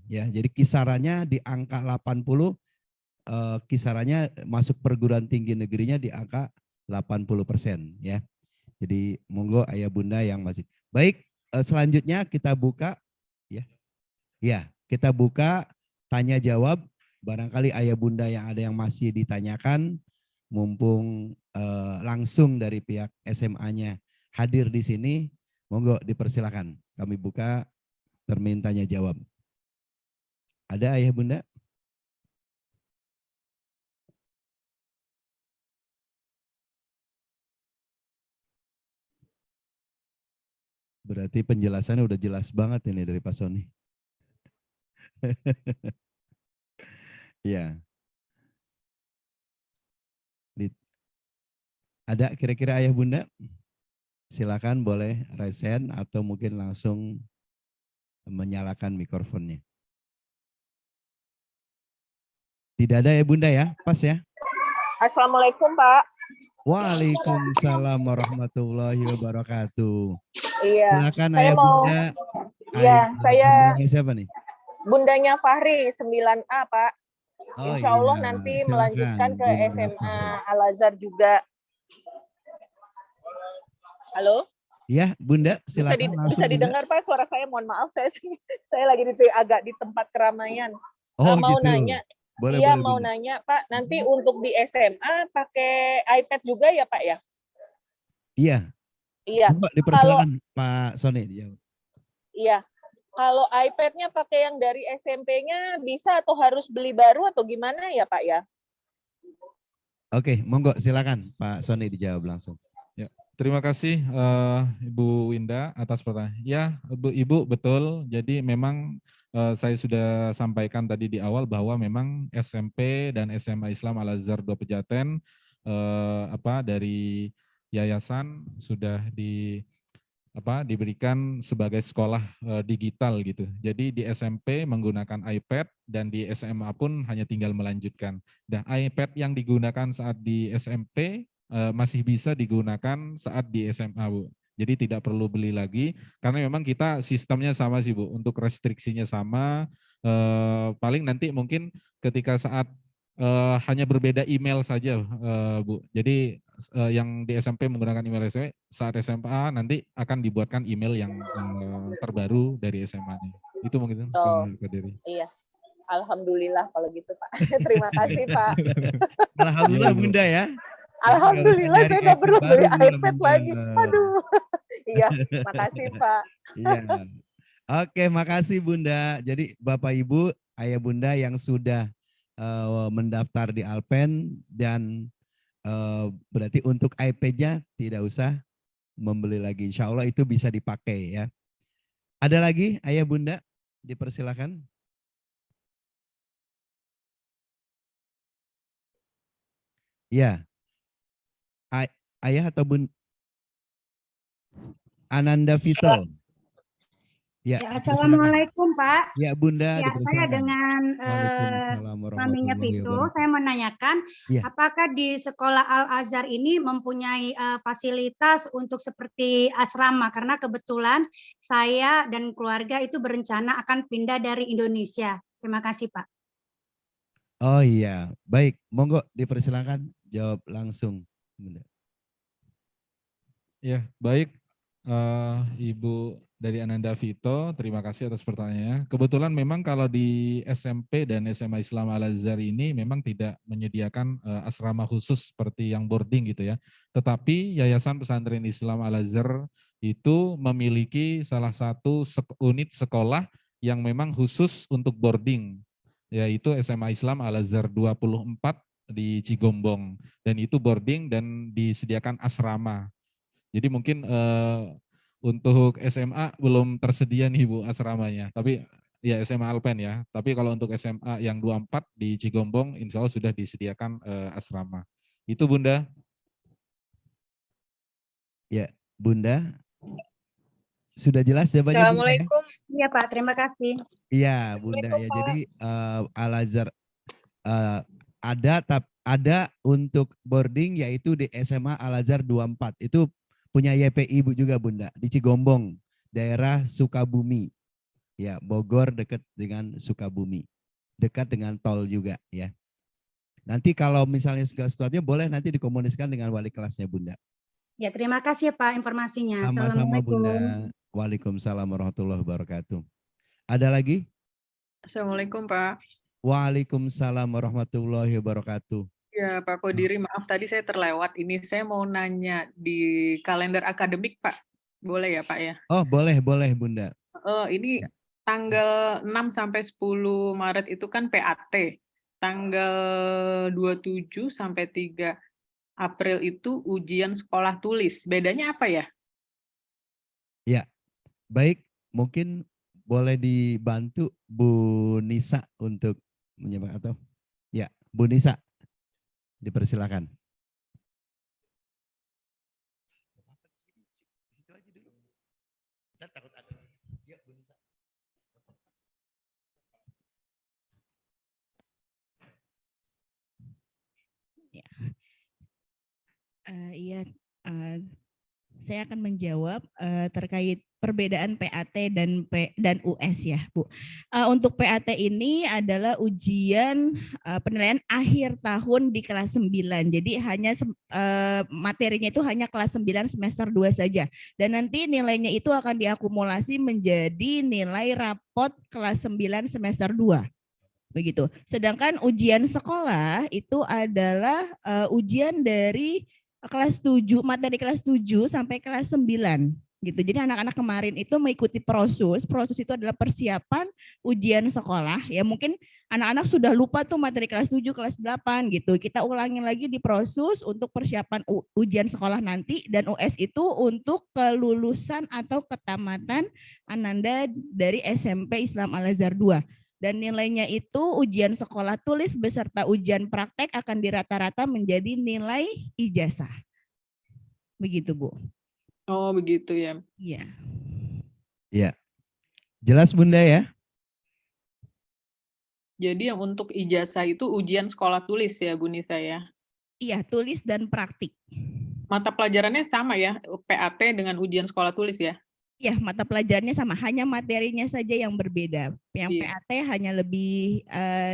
ya. Jadi kisarannya di angka 80, kisarannya masuk perguruan tinggi negerinya di angka 80% ya. Jadi monggo Ayah Bunda yang masih. Baik, selanjutnya kita buka ya. Ya, kita buka tanya jawab. Barangkali ayah bunda yang ada yang masih ditanyakan, mumpung langsung dari pihak SMA-nya hadir di sini, monggo dipersilakan. Kami buka termin tanya jawab. Ada ayah bunda? Berarti penjelasannya udah jelas banget ini dari Pak Sony. Ya. Ada kira-kira ayah bunda? Silakan boleh raise hand atau mungkin langsung menyalakan mikrofonnya. Tidak ada ya bunda ya? Pas ya? Assalamualaikum Pak. Waalaikumsalam warahmatullahi wabarakatuh. Iya. Silakan Saya ayah mau, bunda. ya saya Bundanya siapa nih? bundanya Fahri 9A Pak. Oh, Insya Allah iya. nanti Silakan, melanjutkan ke Bunda SMA Fahri. Al Azhar juga. Halo? Ya, Bunda, silakan langsung. Bisa didengar Pak suara saya? Mohon maaf saya lagi agak di tempat keramaian. Oh, mau gitu. nanya. Boleh, Iya, boleh, mau Bunda. nanya Pak, nanti untuk di SMA pakai iPad juga ya Pak ya? Iya. Iya. Coba dipersilakan Pak Sony. Iya. Kalau iPad-nya pakai yang dari SMP-nya bisa atau harus beli baru atau gimana ya Pak ya? Oke, monggo silakan Pak Sony dijawab langsung. Ya, terima kasih Ibu Winda atas pertanyaan. Ya, Ibu betul. Jadi memang saya sudah sampaikan tadi di awal bahwa memang SMP dan SMA Islam Al Azhar 2 Pejaten dari yayasan sudah diberikan sebagai sekolah digital gitu. Jadi di SMP menggunakan iPad dan di SMA pun hanya tinggal melanjutkan. Nah, iPad yang digunakan saat di SMP masih bisa digunakan saat di SMA, Bu. Jadi tidak perlu beli lagi karena memang kita sistemnya sama sih, Bu. Untuk restriksinya sama, paling nanti mungkin ketika saat hanya berbeda email saja, Bu. Jadi yang di SMP menggunakan email SMP, saat SMA nanti akan dibuatkan email yang terbaru dari SMA-nya. Itu mungkin Pak Dery. Iya. Alhamdulillah kalau gitu Pak. Terima kasih Pak. Alhamdulillah Bunda ya. Alhamdulillah saya nggak perlu beli iPad lagi. Aduh. Iya, makasih Pak. Iya. Oke, makasih Bunda. Jadi Bapak Ibu, Ayah Bunda yang sudah mendaftar di Alpen dan berarti untuk iPad-nya tidak usah membeli lagi. Insya Allah itu bisa dipakai ya. Ada lagi Ayah Bunda? Dipersilakan. Ya. Ayah atau Bun? Ananda Vito. Ya, Assalamualaikum Pak. Ya Bunda, ya, saya dengan suaminya Vito, saya menanyakan apakah di sekolah Al Azhar ini mempunyai fasilitas untuk seperti asrama, karena kebetulan saya dan keluarga itu berencana akan pindah dari Indonesia. Terima kasih Pak. Oh iya, baik, monggo dipersilakan jawab langsung Bunda. Ya, baik Ibu dari Ananda Vito, terima kasih atas pertanyaannya. Kebetulan memang kalau di SMP dan SMA Islam Al Azhar ini memang tidak menyediakan asrama khusus seperti yang boarding gitu ya. Tetapi Yayasan Pesantren Islam Al Azhar itu memiliki salah satu unit sekolah yang memang khusus untuk boarding, yaitu SMA Islam Al Azhar 24 di Cigombong. Dan itu boarding dan disediakan asrama. Jadi mungkin untuk SMA belum tersedia nih Bu asramanya, tapi ya SMA Alpen ya. Tapi kalau untuk SMA yang 24 di Cigombong, insya Allah sudah disediakan asrama. Itu Bunda. Ya Bunda, sudah jelas jawabannya? Assalamualaikum. Iya Pak, terima kasih. Iya Bunda ya. Jadi Al Azhar ada untuk boarding yaitu di SMA Al Azhar 24 itu punya YPI Bu juga Bunda di Cigombong, daerah Sukabumi. Ya, Bogor dekat dengan Sukabumi. Dekat dengan tol juga ya. Nanti kalau misalnya segala sesuatunya boleh nanti dikomunikasikan dengan wali kelasnya Bunda. Ya, terima kasih Pak informasinya. Sama-sama Assalamualaikum. Bunda. Waalaikumsalam warahmatullahi wabarakatuh. Ada lagi Assalamualaikum Pak. Waalaikumsalam warahmatullahi wabarakatuh. Ya Pak Kodiri, maaf tadi saya terlewat. Ini saya mau nanya di kalender akademik Pak. Boleh ya Pak ya? Oh boleh Bunda. Ini Ya. tanggal 6 sampai 10 Maret itu kan PAT. Tanggal 27 sampai 3 April itu ujian sekolah tulis. Bedanya apa ya? Ya, baik. Mungkin boleh dibantu Bu Nisa untuk menyimak atau? Ya, Bu Nisa. Dipersilakan. Ya. Iya, saya akan menjawab terkait perbedaan PAT dan US ya, Bu. Untuk PAT ini adalah ujian penilaian akhir tahun di kelas 9. Jadi hanya materinya itu hanya kelas 9 semester 2 saja. Dan nanti nilainya itu akan diakumulasi menjadi nilai rapot kelas 9 semester 2. Begitu. Sedangkan ujian sekolah itu adalah ujian dari kelas 7, materi kelas 7 sampai kelas 9 gitu. Jadi anak-anak kemarin itu mengikuti proses itu adalah persiapan ujian sekolah. Ya mungkin anak-anak sudah lupa tuh materi kelas 7, kelas 8 gitu. Kita ulangin lagi di proses untuk persiapan ujian sekolah nanti, dan US itu untuk kelulusan atau ketamatan Ananda dari SMP Islam Al-Azhar 2. Dan nilainya itu ujian sekolah tulis beserta ujian praktek akan dirata-rata menjadi nilai ijazah. Begitu, Bu. Oh, begitu ya. Iya. Ya. Jelas Bunda ya? Jadi yang untuk ijazah itu ujian sekolah tulis ya, Bu Nisa ya? Iya, tulis dan praktik. Mata pelajarannya sama ya, PAT dengan ujian sekolah tulis ya? Ya, mata pelajarannya sama, hanya materinya saja yang berbeda. Yang PAT hanya lebih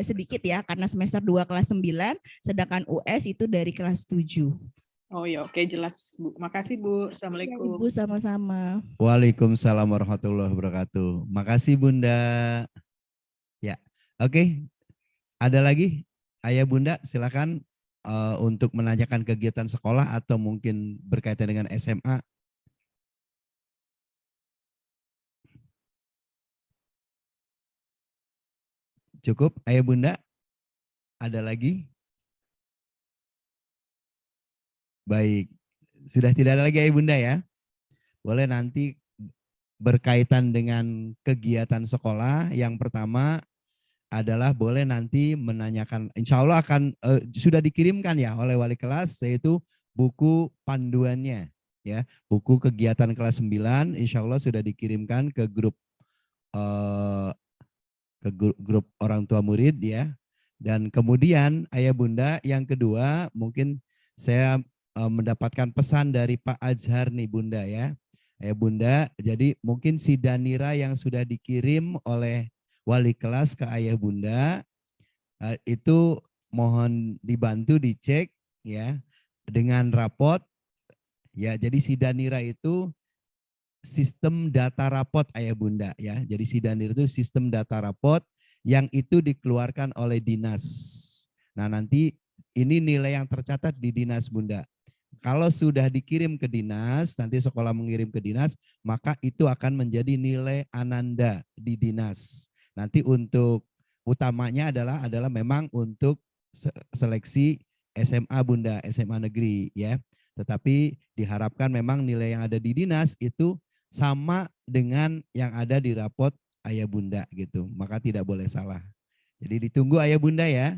sedikit ya, karena semester 2 kelas 9, sedangkan US itu dari kelas 7. Oh ya, oke, jelas Bu. Makasih Bu. Assalamualaikum. Ya, Ibu sama-sama. Waalaikumsalam warahmatullahi wabarakatuh. Makasih Bunda. Ya, oke. Ada lagi? Ayah Bunda silakan untuk menanyakan kegiatan sekolah atau mungkin berkaitan dengan SMA. Cukup, Ayah Bunda? Ada lagi? Baik, sudah tidak ada lagi Ayah Bunda ya? Boleh nanti berkaitan dengan kegiatan sekolah. Yang pertama adalah boleh nanti menanyakan, insya Allah akan sudah dikirimkan ya oleh wali kelas, yaitu buku panduannya. Ya, buku kegiatan kelas 9 insya Allah sudah dikirimkan ke grup grup orang tua murid ya. Dan kemudian Ayah Bunda yang kedua mungkin saya mendapatkan pesan dari Pak Azhar nih Bunda ya. Ayah Bunda, jadi mungkin si Danira yang sudah dikirim oleh wali kelas ke Ayah Bunda itu mohon dibantu dicek ya dengan rapot ya. Jadi si Danira itu sistem data rapot Ayah Bunda ya. Jadi si Danir itu sistem data rapot yang itu dikeluarkan oleh dinas. Nah nanti ini nilai yang tercatat di dinas Bunda. Kalau sudah dikirim ke dinas, nanti sekolah mengirim ke dinas, maka itu akan menjadi nilai Ananda di dinas. Nanti untuk utamanya adalah memang untuk seleksi SMA Bunda, SMA negeri ya. Tetapi diharapkan memang nilai yang ada di dinas itu sama dengan yang ada di rapot Ayah Bunda gitu. Maka tidak boleh salah. Jadi ditunggu Ayah Bunda ya.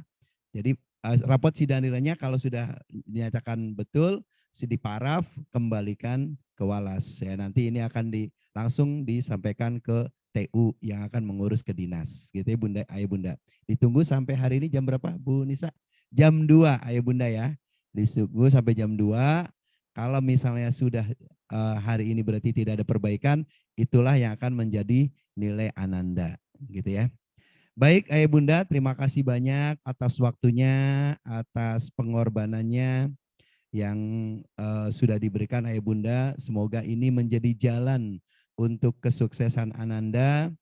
Jadi rapot sidaniranya kalau sudah dinyatakan betul, diparaf, kembalikan ke Walas. Ya, nanti ini akan langsung disampaikan ke TU yang akan mengurus ke dinas. Gitu ya Bunda, Ayah Bunda. Ditunggu sampai hari ini jam berapa Bu Nisa? Jam 2 Ayah Bunda ya. Ditunggu sampai jam 2. Kalau misalnya sudah hari ini berarti tidak ada perbaikan, itulah yang akan menjadi nilai Ananda, gitu ya. Baik Ayah Bunda, terima kasih banyak atas waktunya, atas pengorbanannya yang sudah diberikan Ayah Bunda. Semoga ini menjadi jalan untuk kesuksesan Ananda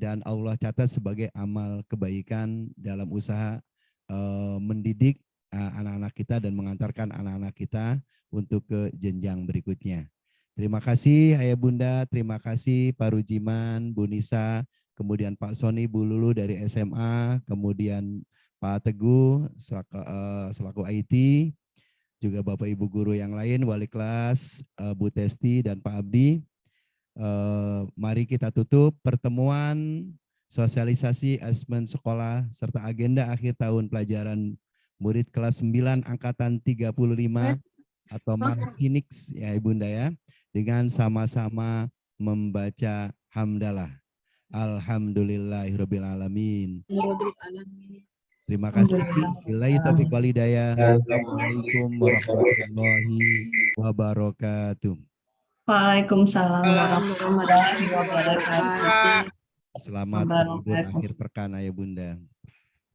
dan Allah catat sebagai amal kebaikan dalam usaha mendidik anak-anak kita dan mengantarkan anak-anak kita untuk ke jenjang berikutnya. Terima kasih Ayah Bunda, terima kasih Pak Rujiman, Bu Nisa, kemudian Pak Soni, Bu Lulu dari SMA, kemudian Pak Teguh selaku IT, juga Bapak Ibu guru yang lain, wali kelas, Bu Testi dan Pak Abdi. Mari kita tutup pertemuan sosialisasi asesmen sekolah serta agenda akhir tahun pelajaran murid kelas 9 angkatan 35 atau Phoenix ya Ibunda ya, dengan sama-sama membaca hamdalah. Alhamdulillahirabbil alamin. Terima kasih. Billahi taufiq wal hidayah. Assalamualaikum warahmatullahi wabarakatuh. Waalaikumsalam warahmatullahi wabarakatuh. Selamat berlibur akhir pekan Ayah Bunda.